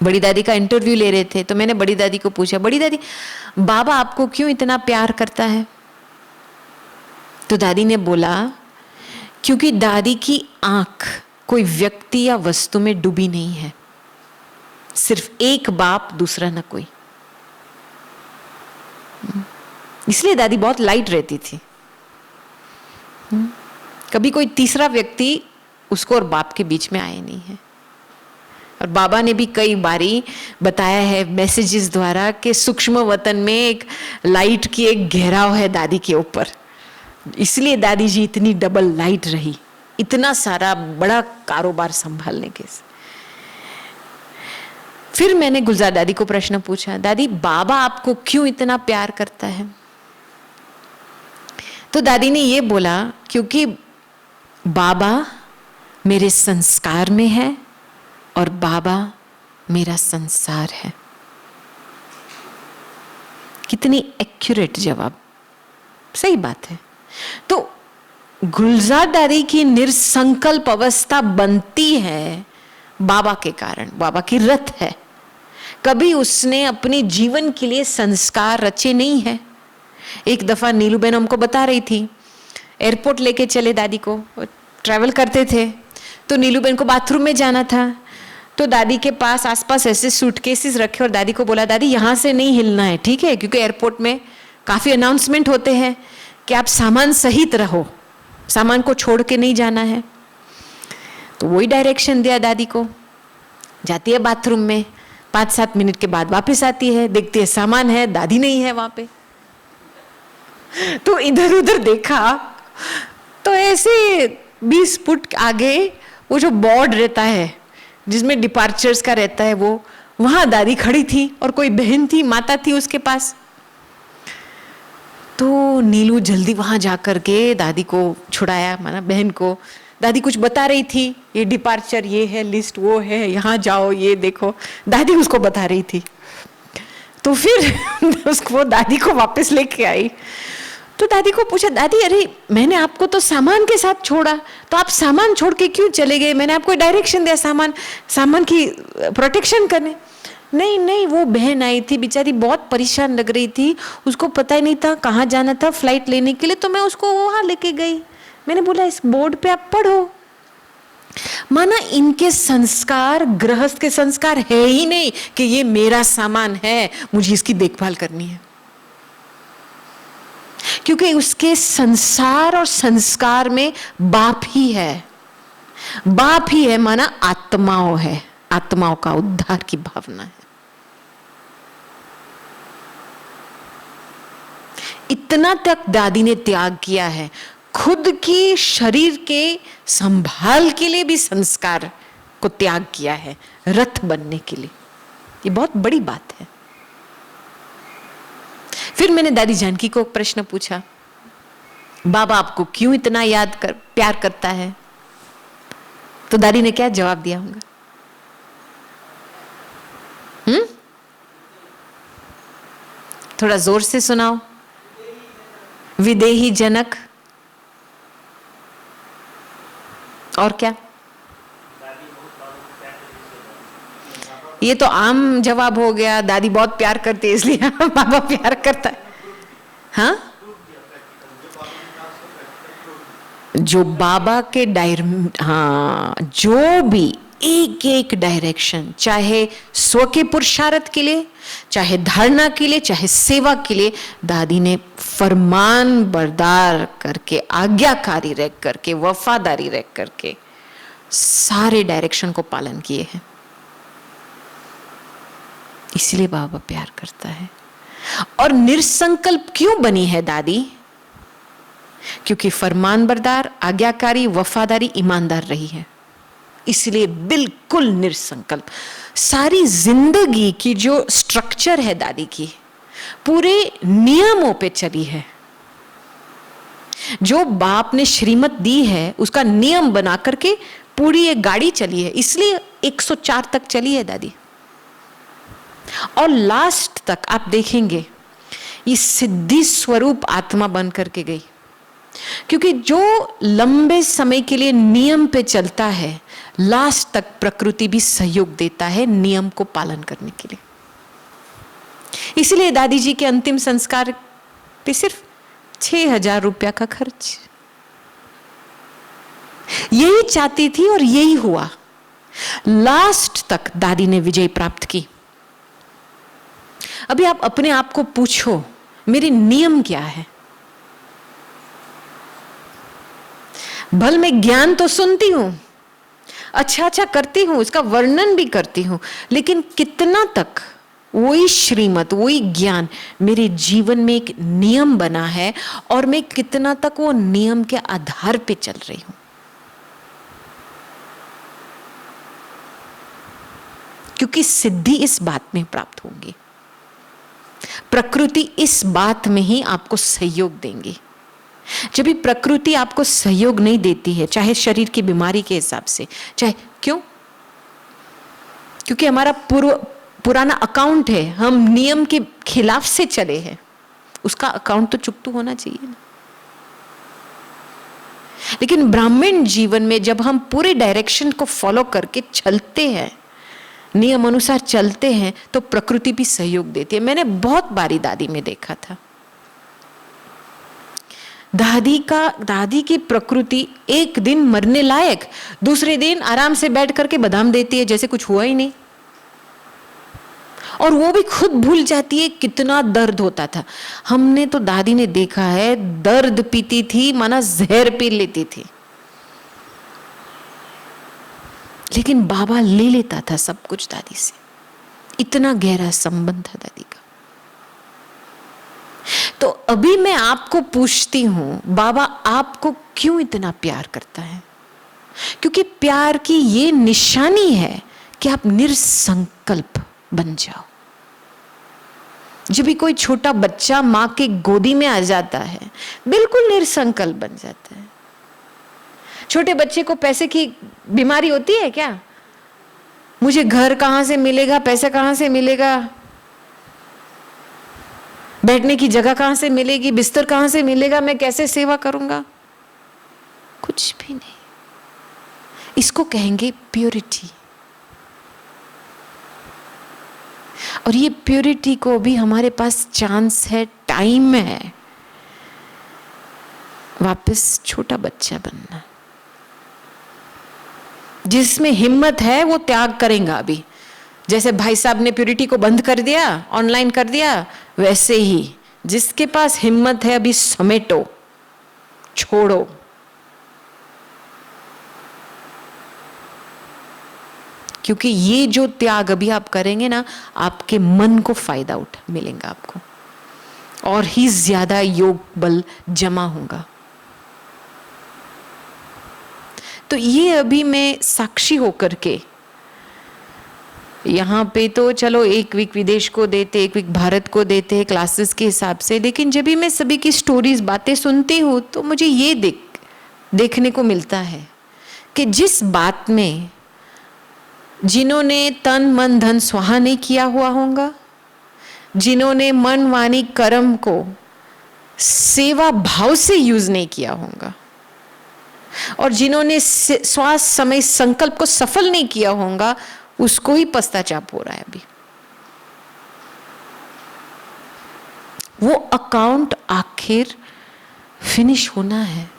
बड़ी दादी का इंटरव्यू ले रहे थे, तो मैंने बड़ी दादी को पूछा, बड़ी दादी बाबा आपको क्यों इतना प्यार करता है? तो दादी ने बोला, क्योंकि दादी की आंख कोई व्यक्ति या वस्तु में डूबी नहीं है, सिर्फ एक बाप, दूसरा न कोई। इसलिए दादी बहुत लाइट रहती थी। कभी कोई तीसरा व्यक्ति उसको और बाप के बीच में आए नहीं है। और बाबा ने भी कई बारी बताया है मैसेजेस द्वारा कि सूक्ष्म वतन में एक लाइट की एक घेराव है दादी के ऊपर। इसलिए दादी जी इतनी डबल लाइट रही, इतना सारा बड़ा कारोबार संभालने के। फिर मैंने गुलजार दादी को प्रश्न पूछा, दादी बाबा आपको क्यों इतना प्यार करता है? तो दादी ने ये बोला, क्योंकि बाबा मेरे संस्कार में है और बाबा मेरा संसार है। कितनी एक्यूरेट जवाब, सही बात है। तो गुलजार दादी की निर्संकल्प अवस्था बनती है बाबा के कारण। बाबा की रथ है, कभी उसने अपने जीवन के लिए संस्कार रचे नहीं है। एक दफा नीलू बहन हमको बता रही थी, एयरपोर्ट लेके चले दादी को, ट्रैवल करते थे, तो नीलू बहन को बाथरूम में जाना था, तो दादी के पास आसपास ऐसे सूटकेसेस रखे और दादी को बोला, दादी यहाँ से नहीं हिलना है, ठीक है? क्योंकि एयरपोर्ट में काफ़ी अनाउंसमेंट होते हैं कि आप सामान सहित रहो, सामान को छोड़ के नहीं जाना है। तो वही डायरेक्शन दिया दादी को। जाती है बाथरूम में, 5-7 मिनट के बाद वापस आती है, देखती है सामान है, दादी नहीं है वहाँ पे। तो इधर उधर देखा तो ऐसे 20 फुट आगे वो जो बोर्ड रहता है जिसमें डिपार्चर्स का रहता है, वो वहां दादी खड़ी थी और कोई बहन थी, माता थी उसके पास। तो नीलू जल्दी वहां जाकर के दादी को छुड़ाया, माना बहन को। दादी कुछ बता रही थी, ये डिपार्चर, ये है लिस्ट, वो है, यहाँ जाओ, ये देखो, दादी उसको बता रही थी। तो फिर उसको दादी को वापस लेके आई। तो दादी को पूछा, दादी अरे मैंने आपको तो सामान के साथ छोड़ा, तो आप सामान छोड़ के क्यों चले गए? मैंने आपको डायरेक्शन दिया सामान की प्रोटेक्शन करने। नहीं नहीं, वो बहन आई थी, बेचारी बहुत परेशान लग रही थी, उसको पता ही नहीं था कहाँ जाना था फ्लाइट लेने के लिए, तो मैं उसको वहाँ लेके गई। मैंने बोला इस बोर्ड पे आप पढ़ो। माना इनके संस्कार गृहस्थ के संस्कार है ही नहीं कि ये मेरा सामान है, मुझे इसकी देखभाल करनी है। क्योंकि उसके संसार और संस्कार में बाप ही है, बाप ही है, माना आत्माओं है, आत्माओं का उद्धार की भावना है। इतना तक दादी ने त्याग किया है, खुद की शरीर के संभाल के लिए भी संस्कार को त्याग किया है, रथ बनने के लिए। ये बहुत बड़ी बात है। फिर मैंने दादी जानकी को प्रश्न पूछा, बाबा आपको क्यों इतना प्यार करता है? तो दादी ने क्या जवाब दिया होगा? थोड़ा जोर से सुनाओ। विदेही जनक, और क्या? ये तो आम जवाब हो गया, दादी बहुत प्यार करती है इसलिए बाबा प्यार करता है। हाँ, जो बाबा के हाँ, जो भी एक एक डायरेक्शन, चाहे स्व के पुरुषार्थ के लिए, चाहे धारणा के लिए, चाहे सेवा के लिए, दादी ने फरमान बरदार करके, आज्ञाकारी रह करके, वफादारी रह करके सारे डायरेक्शन को पालन किए हैं। इसलिए बाबा प्यार करता है। और निरसंकल्प क्यों बनी है दादी? क्योंकि फरमान बरदार, आज्ञाकारी, वफादारी, ईमानदार रही है, इसलिए बिल्कुल निरसंकल्प। सारी जिंदगी की जो स्ट्रक्चर है दादी की, पूरे नियमों पे चली है। जो बाप ने श्रीमत दी है उसका नियम बना करके पूरी एक गाड़ी चली है, इसलिए 104 तक चली है दादी। और लास्ट तक आप देखेंगे ये सिद्धि स्वरूप आत्मा बन करके गई। क्योंकि जो लंबे समय के लिए नियम पे चलता है, लास्ट तक प्रकृति भी सहयोग देता है नियम को पालन करने के लिए। इसलिए दादी जी के अंतिम संस्कार पे सिर्फ 6,000 रुपया का खर्च। यही चाहती थी और यही हुआ। लास्ट तक दादी ने विजय प्राप्त की। अभी आप अपने आप को पूछो, मेरे नियम क्या है? भल मैं ज्ञान तो सुनती हूं, अच्छा अच्छा करती हूं, इसका वर्णन भी करती हूं, लेकिन कितना तक वही श्रीमत, वही ज्ञान मेरे जीवन में एक नियम बना है और मैं कितना तक वो नियम के आधार पे चल रही हूं? क्योंकि सिद्धि इस बात में प्राप्त होगी, प्रकृति इस बात में ही आपको सहयोग देंगी। जब भी प्रकृति आपको सहयोग नहीं देती है, चाहे शरीर की बीमारी के हिसाब से, चाहे क्यों? क्योंकि हमारा पुराना अकाउंट है, हम नियम के खिलाफ से चले हैं, उसका अकाउंट तो चुकता होना चाहिए ना। लेकिन ब्राह्मण जीवन में जब हम पूरे डायरेक्शन को फॉलो करके चलते हैं, नियम अनुसार चलते हैं, तो प्रकृति भी सहयोग देती है। मैंने बहुत बारी दादी में देखा था, दादी की प्रकृति एक दिन मरने लायक, दूसरे दिन आराम से बैठ करके बादाम देती है जैसे कुछ हुआ ही नहीं, और वो भी खुद भूल जाती है कितना दर्द होता था। हमने तो दादी ने देखा है, दर्द पीती थी माना जहर पी लेती थी, लेकिन बाबा ले लेता था सब कुछ दादी से। इतना गहरा संबंध था दादी का। तो अभी मैं आपको पूछती हूं, बाबा आपको क्यों इतना प्यार करता है? क्योंकि प्यार की ये निशानी है कि आप निरसंकल्प बन जाओ। जब भी कोई छोटा बच्चा मां के गोदी में आ जाता है, बिल्कुल निरसंकल्प बन जाता है। छोटे बच्चे को पैसे की बीमारी होती है क्या? मुझे घर कहां से मिलेगा, पैसा कहां से मिलेगा, बैठने की जगह कहां से मिलेगी, बिस्तर कहां से मिलेगा, मैं कैसे सेवा करूंगा? कुछ भी नहीं। इसको कहेंगे प्योरिटी। और ये प्योरिटी को भी हमारे पास चांस है, टाइम है वापस छोटा बच्चा बनना। जिसमें हिम्मत है वो त्याग करेगा। अभी जैसे भाई साहब ने प्यूरिटी को बंद कर दिया, ऑनलाइन कर दिया, वैसे ही जिसके पास हिम्मत है अभी समेटो, छोड़ो। क्योंकि ये जो त्याग अभी आप करेंगे ना, आपके मन को फायदा मिलेगा आपको, और ही ज्यादा योग बल जमा होगा। तो ये अभी मैं साक्षी होकर के, यहाँ पे तो चलो एक वीक विदेश को देते, एक वीक भारत को देते हैं क्लासेस के हिसाब से, लेकिन जब भी मैं सभी की स्टोरीज बातें सुनती हूँ तो मुझे ये देखने को मिलता है कि जिस बात में जिन्होंने तन मन धन स्वाहा नहीं किया हुआ होगा, जिन्होंने मन वाणी कर्म को सेवा भाव से यूज नहीं किया होगा, और जिन्होंने श्वास समय संकल्प को सफल नहीं किया होगा, उसको ही पश्चाताप हो रहा है अभी। वो अकाउंट आखिर फिनिश होना है।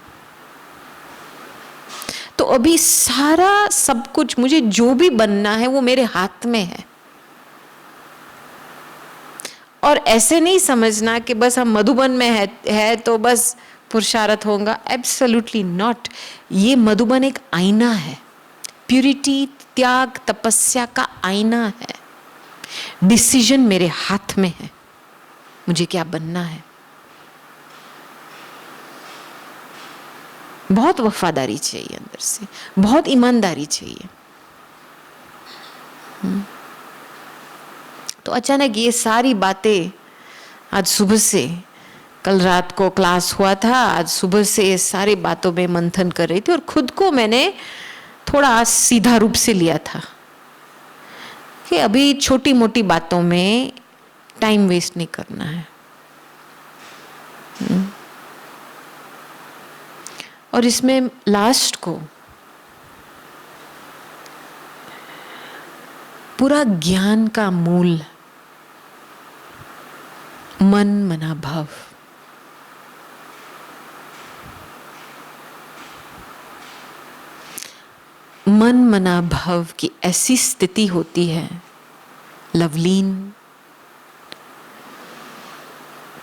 तो अभी सारा सब कुछ, मुझे जो भी बनना है वो मेरे हाथ में है। और ऐसे नहीं समझना कि बस हम मधुबन में है तो बस पुरुषार्थ होगा। Absolutely not. ये मधुबन एक आईना है, प्यूरिटी, त्याग, तपस्या का आईना है। डिसीजन मेरे हाथ में है, मुझे क्या बनना है। बहुत वफादारी चाहिए अंदर से, बहुत ईमानदारी चाहिए। तो अचानक ये सारी बातें आज सुबह से, कल रात को क्लास हुआ था, आज सुबह से ये सारी बातों में मंथन कर रही थी, और खुद को मैंने थोड़ा सीधा रूप से लिया था कि अभी छोटी मोटी बातों में टाइम वेस्ट नहीं करना है। और इसमें लास्ट को पूरा ज्ञान का मूल मन मना भाव। मन मना भाव की ऐसी स्थिति होती है लवलीन,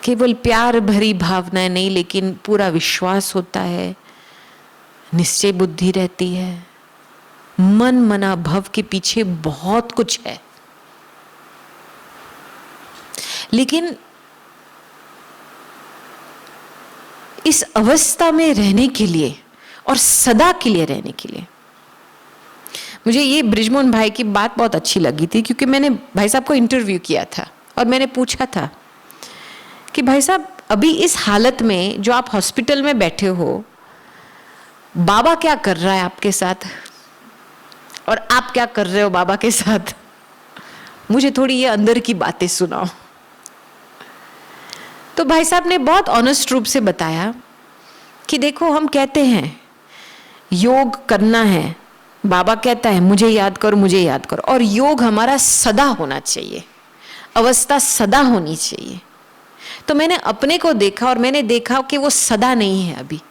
केवल प्यार भरी भावनाएं नहीं, लेकिन पूरा विश्वास होता है, निश्चय बुद्धि रहती है। मन मना भाव के पीछे बहुत कुछ है, लेकिन इस अवस्था में रहने के लिए और सदा के लिए रहने के लिए, मुझे ये बृजमोहन भाई की बात बहुत अच्छी लगी थी, क्योंकि मैंने भाई साहब को इंटरव्यू किया था और मैंने पूछा था कि भाई साहब अभी इस हालत में जो आप हॉस्पिटल में बैठे हो, बाबा क्या कर रहा है आपके साथ और आप क्या कर रहे हो बाबा के साथ, मुझे थोड़ी ये अंदर की बातें सुनाओ। तो भाई साहब ने बहुत ऑनेस्ट रूप से बताया कि देखो, हम कहते हैं योग करना है, बाबा कहता है मुझे याद करो, मुझे याद करो, और योग हमारा सदा होना चाहिए, अवस्था सदा होनी चाहिए। तो मैंने अपने को देखा और मैंने देखा कि वो सदा नहीं है अभी।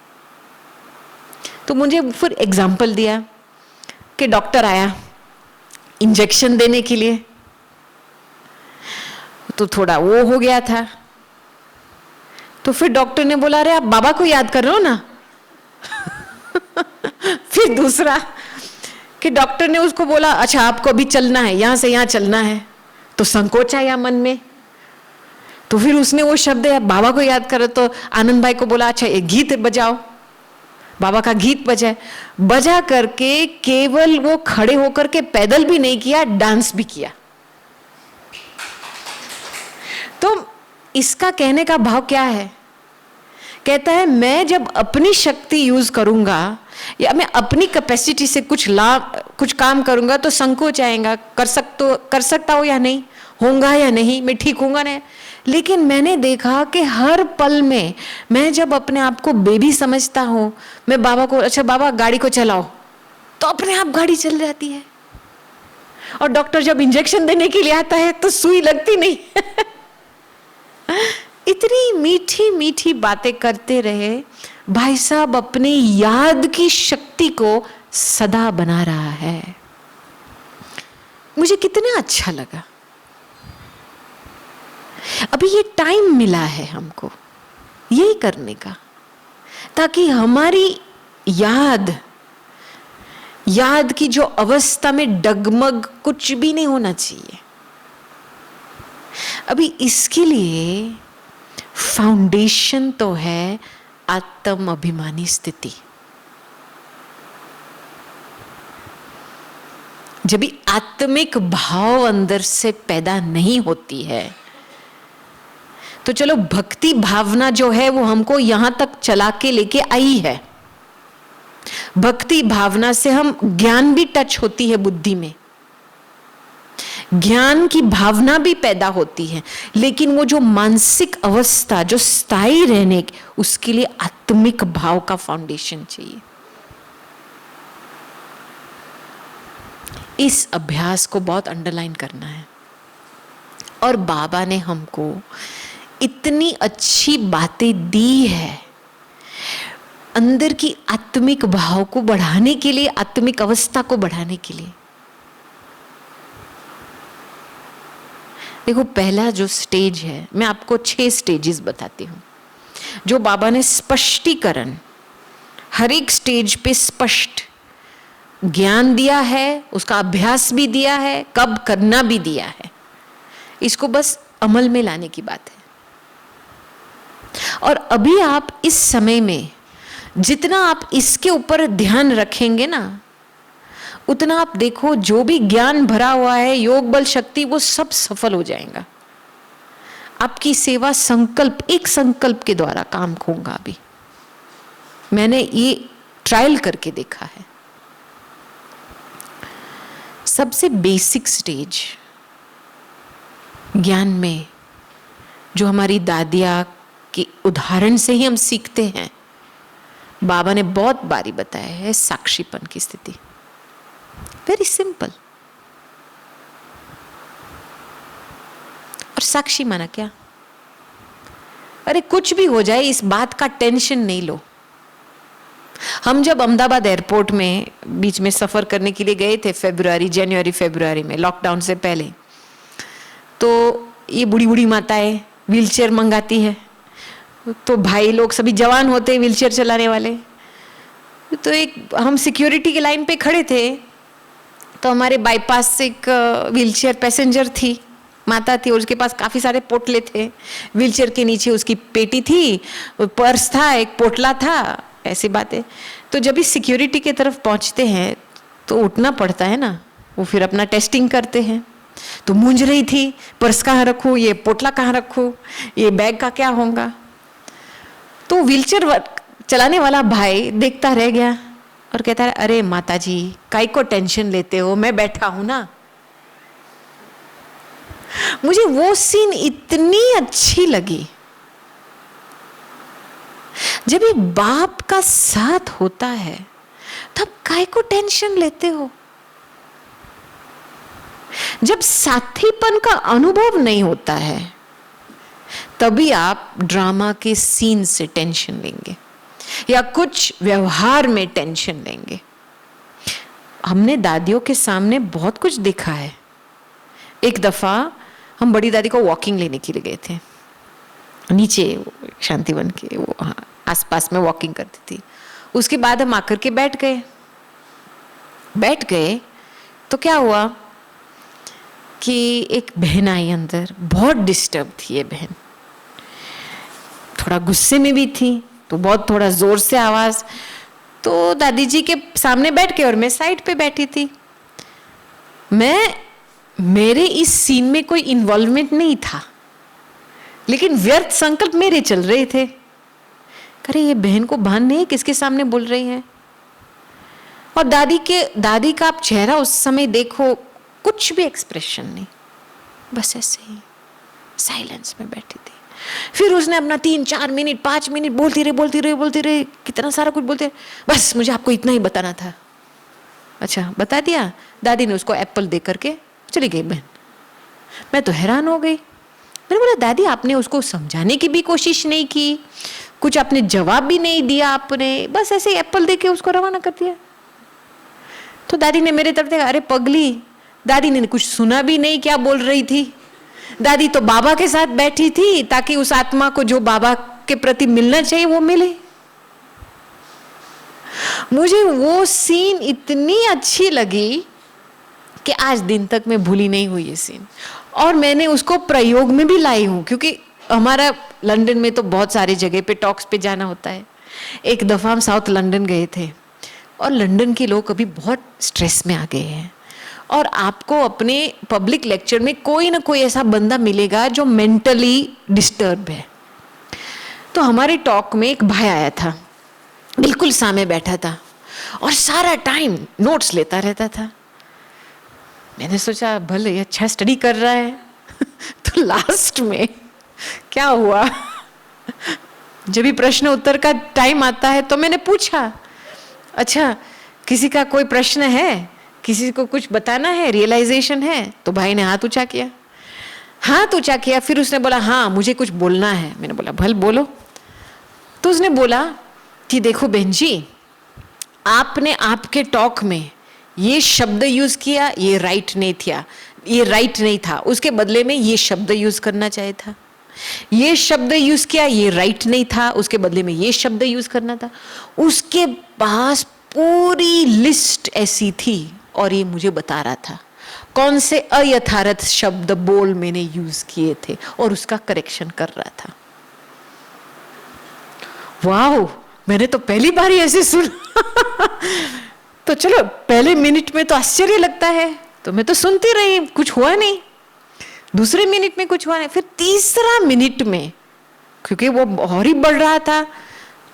तो मुझे फिर एग्जाम्पल दिया कि डॉक्टर आया इंजेक्शन देने के लिए, तो थोड़ा वो हो गया था। तो फिर डॉक्टर ने बोला, अरे आप बाबा को याद कर रहे हो ना। फिर दूसरा कि डॉक्टर ने उसको बोला, अच्छा आपको अभी चलना है, यहां से यहां चलना है, तो संकोच आया मन में। तो फिर उसने वो शब्द बाबा को याद करो, तो आनंद भाई को बोला, अच्छा एक गीत बजाओ, बाबा का गीत बजाए। बजा करके केवल वो खड़े होकर के पैदल भी नहीं किया, डांस भी किया। तो इसका कहने का भाव क्या है? कहता है मैं जब अपनी शक्ति यूज करूंगा या मैं अपनी कैपेसिटी से कुछ काम करूंगा तो संकोच आएगा, कर सकता हो या नहीं, होगा या नहीं, मैं ठीक होऊंगा ना। लेकिन मैंने देखा कि हर पल में मैं जब अपने आप को बेबी समझता हूँ, मैं बाबा को, अच्छा बाबा गाड़ी को चलाओ, तो अपने आप गाड़ी चल जाती है। और डॉक्टर जब इंजेक्शन देने के लिए आता है तो सुई लगती नहीं। इतनी मीठी मीठी बातें करते रहे भाई साहब, अपनी याद की शक्ति को सदा बना रहा है। मुझे कितना अच्छा लगा। अभी ये टाइम मिला है हमको यही करने का, ताकि हमारी याद की जो अवस्था में डगमग कुछ भी नहीं होना चाहिए। अभी इसके लिए फाउंडेशन तो है आत्म अभिमानी स्थिति। जब भी आत्मिक भाव अंदर से पैदा नहीं होती है, तो चलो भक्ति भावना जो है वो हमको यहां तक चला के लेके आई है। भक्ति भावना से हम ज्ञान भी टच होती है, बुद्धि में ज्ञान की भावना भी पैदा होती है, लेकिन वो जो मानसिक अवस्था जो स्थायी रहने की, उसके लिए आत्मिक भाव का फाउंडेशन चाहिए। इस अभ्यास को बहुत अंडरलाइन करना है। और बाबा ने हमको इतनी अच्छी बातें दी है अंदर की आत्मिक भाव को बढ़ाने के लिए, आत्मिक अवस्था को बढ़ाने के लिए। देखो, पहला जो स्टेज है, मैं आपको 6 स्टेजेस बताती हूं जो बाबा ने स्पष्टीकरण, हर एक स्टेज पे स्पष्ट ज्ञान दिया है, उसका अभ्यास भी दिया है, कब करना भी दिया है। इसको बस अमल में लाने की बात है। और अभी आप इस समय में जितना आप इसके ऊपर ध्यान रखेंगे ना, उतना आप देखो जो भी ज्ञान भरा हुआ है, योग बल शक्ति, वो सब सफल हो जाएगा। आपकी सेवा संकल्प, एक संकल्प के द्वारा काम होगा। अभी मैंने ये ट्रायल करके देखा है। सबसे बेसिक स्टेज ज्ञान में जो हमारी दादियाँ के उदाहरण से ही हम सीखते हैं, बाबा ने बहुत बारी बताया है, साक्षीपन की स्थिति। Very simple. और साक्षी माना क्या? अरे कुछ भी हो जाए, इस बात का टेंशन नहीं लो। हम जब अहमदाबाद एयरपोर्ट में बीच में सफर करने के लिए गए थे, जनवरी फरवरी में, लॉकडाउन से पहले, तो ये बूढ़ी बूढ़ी माताएं व्हीलचेयर मंगाती है, तो भाई लोग सभी जवान होते हैं व्हीलचेयर चलाने वाले। तो एक हम सिक्योरिटी के लाइन पे खड़े थे, तो हमारे बाईपास से एक व्हीलचेयर पैसेंजर थी, माता थी, और उसके पास काफ़ी सारे पोटले थे। व्हीलचेयर के नीचे उसकी पेटी थी, पर्स था, एक पोटला था, ऐसी बातें। तो जब इस सिक्योरिटी की तरफ पहुंचते हैं तो उठना पड़ता है ना, वो फिर अपना टेस्टिंग करते हैं। तो मूंझ रही थी, पर्स कहाँ रखूँ, ये पोटला कहाँ रखूँ, ये बैग का क्या होगा। तो व्हीलचेयर चलाने वाला भाई देखता रह गया और कहता है, अरे माता जी काई को टेंशन लेते हो, मैं बैठा हूं ना। मुझे वो सीन इतनी अच्छी लगी। जब एक बाप का साथ होता है तब काई को टेंशन लेते हो। जब साथीपन का अनुभव नहीं होता है तभी आप ड्रामा के सीन से टेंशन लेंगे या कुछ व्यवहार में टेंशन लेंगे। हमने दादियों के सामने बहुत कुछ देखा है। एक दफा हम बड़ी दादी को वॉकिंग लेने के लिए गए थे, नीचे शांतिवन के वो आसपास में वॉकिंग करती थी। उसके बाद हम आकर के बैठ गए तो क्या हुआ कि एक बहन आई अंदर, बहुत डिस्टर्ब थी ये बहन, थोड़ा गुस्से में भी थी, तो बहुत थोड़ा जोर से आवाज। तो दादी जी के सामने बैठ के और मैं साइड पे बैठी थी। मेरे इस सीन में कोई इन्वॉल्वमेंट नहीं था, लेकिन व्यर्थ संकल्प मेरे चल रहे थे। अरे ये बहन को भान नहीं किसके सामने बोल रही है। और दादी का आप चेहरा उस समय देखो, कुछ भी एक्सप्रेशन नहीं, बस ऐसे ही साइलेंस में बैठी थी। फिर उसने अपना 3-4 मिनट 5 मिनट बोलती रही, कितना सारा कुछ बोलते रहे। बस मुझे आपको इतना ही बताना था। अच्छा बता दिया। दादी ने उसको एप्पल दे करके चली गई बहन। मैं तो हैरान हो गई। मैंने बोला दादी आपने उसको समझाने की भी कोशिश नहीं की, कुछ आपने जवाब भी नहीं दिया, आपने बस ऐसे ही एप्पल दे के उसको रवाना कर दिया। तो दादी ने मेरे तरफ देखा, अरे पगली, दादी ने कुछ सुना भी नहीं क्या बोल रही थी। दादी तो बाबा के साथ बैठी थी ताकि उस आत्मा को जो बाबा के प्रति मिलना चाहिए वो मिले। मुझे वो सीन इतनी अच्छी लगी कि आज दिन तक मैं भूली नहीं हुई ये सीन, और मैंने उसको प्रयोग में भी लाई हूँ, क्योंकि हमारा लंदन में तो बहुत सारे जगह पे टॉक्स पे जाना होता है। एक दफ़ा हम साउथ लंदन गए थे, और लंदन के लोग अभी बहुत स्ट्रेस में आ गए हैं, और आपको अपने पब्लिक लेक्चर में कोई ना कोई ऐसा बंदा मिलेगा जो मेंटली डिस्टर्ब है। तो हमारे टॉक में एक भाई आया था, बिल्कुल सामने बैठा था और सारा टाइम नोट्स लेता रहता था। मैंने सोचा भले अच्छा स्टडी कर रहा है। तो लास्ट में क्या हुआ, जब भी प्रश्न उत्तर का टाइम आता है तो मैंने पूछा, अच्छा किसी का कोई प्रश्न है, किसी को कुछ बताना है, रियलाइजेशन है? तो भाई ने हाथ ऊंचा किया, हाथ ऊंचा किया, फिर उसने बोला हाँ मुझे कुछ बोलना है। मैंने बोला भल बोलो। तो उसने बोला कि देखो बहन जी, आपने आपके टॉक में ये शब्द यूज किया, ये राइट नहीं था, ये राइट नहीं था, उसके बदले में ये शब्द यूज करना चाहिए था। ये शब्द यूज किया, ये राइट नहीं था, उसके बदले में ये शब्द यूज करना था। उसके पास पूरी लिस्ट ऐसी थी और ये मुझे बता रहा था कौन से अयथार्थ शब्द बोल मैंने यूज किए थे और उसका करेक्शन कर रहा था। वाह, मैंने तो पहली बार ही ऐसे सुना। तो चलो पहले मिनट में तो आश्चर्य लगता है, तो मैं तो सुनती रही, कुछ हुआ नहीं। दूसरे मिनट में कुछ हुआ नहीं, फिर तीसरा मिनट में, क्योंकि वो और ही बढ़ रहा था,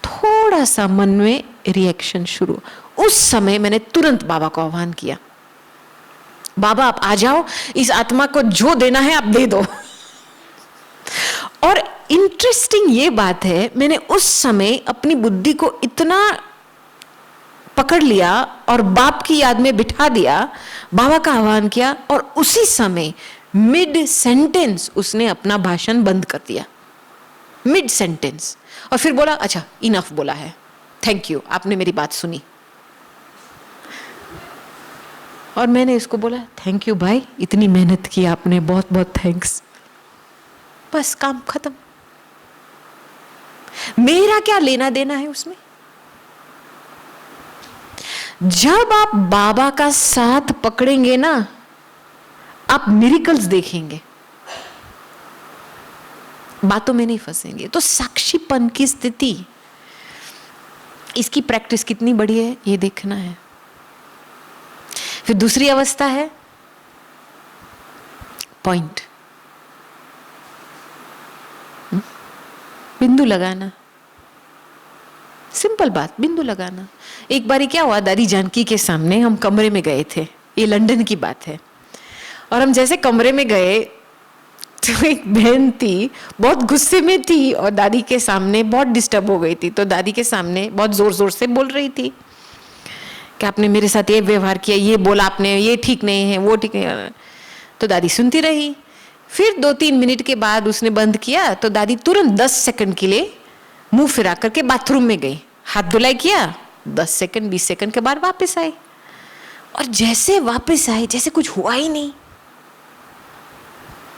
थोड़ा सा मन में रिएक्शन शुरू। उस समय मैंने तुरंत बाबा को आह्वान किया, बाबा आप आ जाओ, इस आत्मा को जो देना है आप दे दो। और इंटरेस्टिंग ये बात है, मैंने उस समय अपनी बुद्धि को इतना पकड़ लिया और बाप की याद में बिठा दिया, बाबा का आह्वान किया, और उसी समय मिड सेंटेंस उसने अपना भाषण बंद कर दिया, मिड सेंटेंस, और फिर बोला अच्छा इनफ बोला है, थैंक यू, आपने मेरी बात सुनी। और मैंने इसको बोला थैंक यू भाई, इतनी मेहनत की आपने, बहुत बहुत थैंक्स। बस काम खत्म। मेरा क्या लेना देना है उसमें? जब आप बाबा का साथ पकड़ेंगे ना, आप मिरेकल्स देखेंगे, बातों में नहीं फंसेंगे। तो साक्षीपन की स्थिति, इसकी प्रैक्टिस कितनी बड़ी है ये देखना है। फिर दूसरी अवस्था है पॉइंट, बिंदु लगाना। सिंपल बात, बिंदु लगाना। एक बारी क्या हुआ, दादी जानकी के सामने हम कमरे में गए थे, ये लंदन की बात है, और हम जैसे कमरे में गए तो एक बहन थी, बहुत गुस्से में थी और दादी के सामने बहुत डिस्टर्ब हो गई थी। तो दादी के सामने बहुत जोर जोर से बोल रही थी कि आपने मेरे साथ ये व्यवहार किया, ये बोला आपने, ये ठीक नहीं है, वो ठीक नहीं है। तो दादी सुनती रही। फिर 2-3 मिनट के बाद उसने बंद किया, तो दादी तुरंत 10 सेकंड के लिए मुंह फिरा करके बाथरूम में गई, हाथ धुलाई किया, 10 सेकंड 20 सेकंड के बाद वापस आई, और जैसे वापस आई जैसे कुछ हुआ ही नहीं।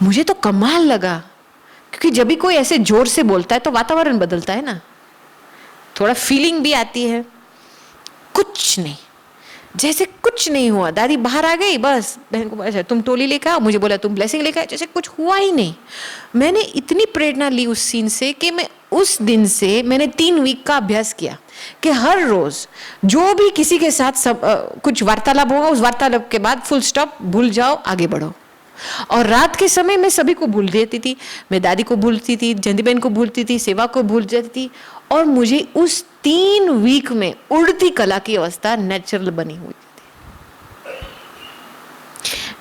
मुझे तो कमाल लगा, क्योंकि जब भी कोई ऐसे जोर से बोलता है तो वातावरण बदलता है ना, थोड़ा फीलिंग भी आती है। कुछ नहीं, जैसे कुछ नहीं हुआ। दादी बाहर आ गई, बस बहन को बोला तुम टोली लेकर आओ, मुझे बोला तुम ब्लेसिंग लेकर आओ, जैसे कुछ हुआ ही नहीं। मैंने इतनी प्रेरणा ली उस सीन से कि मैं उस दिन से मैंने 3 वीक का अभ्यास किया कि हर रोज जो भी किसी के साथ कुछ वार्तालाप होगा, उस वार्तालाप के बाद फुल स्टॉप, भूल जाओ, आगे बढ़ो। और रात के समय मैं सभी को भूल देती थी, मैं दादी को भूलती थी, जयंती बहन को भूलती थी, सेवा को भूल जाती थी, और मुझे उस 3 वीक में उड़ती कला की अवस्था नेचुरल बनी हुई थी।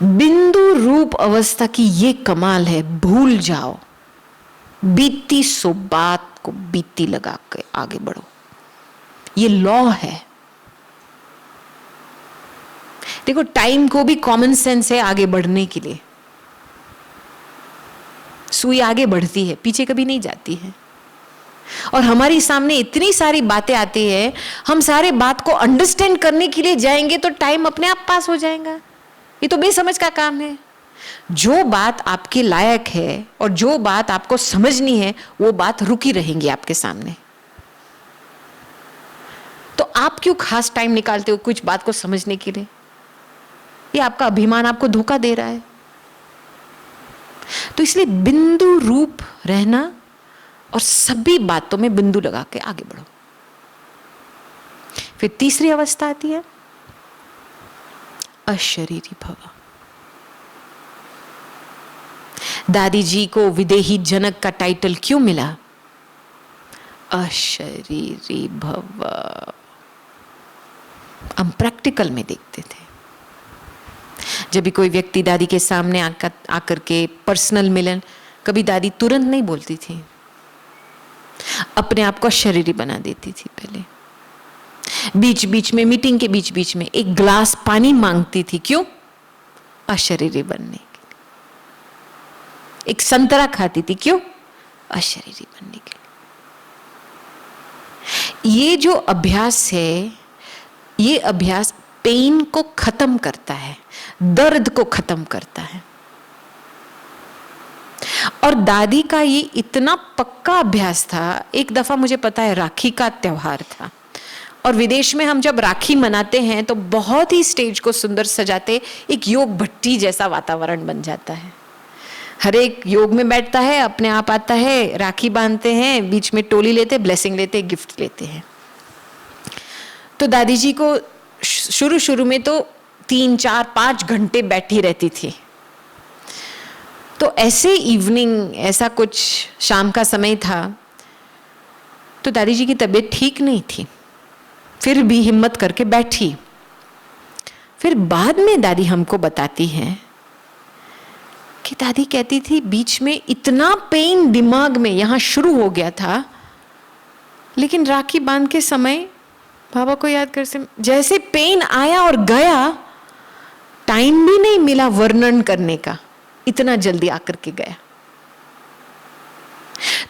बिंदु रूप अवस्था की ये कमाल है, भूल जाओ, बीती सो बात को बीती लगा के आगे बढ़ो, ये लॉ है। देखो टाइम को भी कॉमन सेंस है आगे बढ़ने के लिए, सुई आगे बढ़ती है, पीछे कभी नहीं जाती है। और हमारी सामने इतनी सारी बातें आती है, हम सारे बात को अंडरस्टैंड करने के लिए जाएंगे तो टाइम अपने आप पास हो जाएगा। ये तो बेसमझ का काम है। जो बात आपके लायक है और जो बात आपको समझनी है, वो बात रुकी रहेंगी आपके सामने। तो आप क्यों खास टाइम निकालते हो कुछ बात को समझने के लिए? ये आपका अभिमान आपको धोखा दे रहा है। तो इसलिए बिंदु रूप रहना और सभी बातों में बिंदु लगा के आगे बढ़ो। फिर तीसरी अवस्था आती है अशरीरी भव। दादी जी को विदेही जनक का टाइटल क्यों मिला? अशरीरी भव। हम प्रैक्टिकल में देखते थे। जब भी कोई व्यक्ति दादी के सामने आकर के पर्सनल मिलन, कभी दादी तुरंत नहीं बोलती थी, अपने आप को अशरीरी बना देती थी। पहले बीच बीच में, मीटिंग के बीच बीच में एक ग्लास पानी मांगती थी। क्यों? अशरीरी बनने के लिए। एक संतरा खाती थी। क्यों? अशरीरी बनने के लिए। ये जो अभ्यास है, ये अभ्यास पेन को खत्म करता है, दर्द को खत्म करता है। और दादी का ये इतना पक्का अभ्यास था। एक दफा मुझे पता है, राखी का त्योहार था और विदेश में हम जब राखी मनाते हैं तो बहुत ही स्टेज को सुंदर सजाते, एक योग भट्टी जैसा वातावरण बन जाता है। हर एक योग में बैठता है, अपने आप आता है, राखी बांधते हैं, बीच में टोली लेते, ब्लेसिंग लेते, गिफ्ट लेते हैं। तो दादी जी को शुरू में तो 3, 4, 5 घंटे बैठी रहती थी। तो ऐसे इवनिंग, ऐसा कुछ शाम का समय था, तो दादी जी की तबीयत ठीक नहीं थी, फिर भी हिम्मत करके बैठी। फिर बाद में दादी हमको बताती हैं कि दादी कहती थी बीच में इतना पेन दिमाग में यहां शुरू हो गया था, लेकिन राखी बांध के समय बाबा को याद कर से जैसे पेन आया और गया, टाइम भी नहीं मिला वर्णन करने का, इतना जल्दी आकर के गया।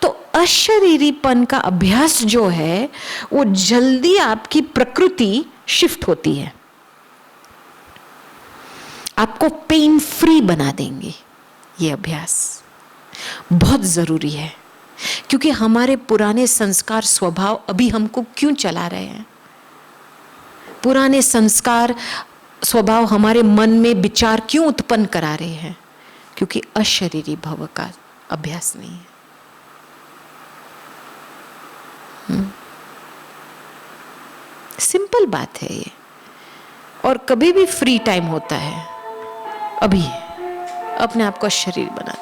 तो अशरीरीपन का अभ्यास जो है, वो जल्दी आपकी प्रकृति शिफ्ट होती है, आपको पेन फ्री बना देंगे। ये अभ्यास बहुत जरूरी है, क्योंकि हमारे पुराने संस्कार, स्वभाव अभी हमको क्यों चला रहे हैं? पुराने संस्कार, स्वभाव हमारे मन में विचार क्यों उत्पन्न करा रहे हैं? क्योंकि अशरीरी भव का अभ्यास नहीं है। सिंपल बात है ये। और कभी भी फ्री टाइम होता है, अभी अपने आप को शरीर बना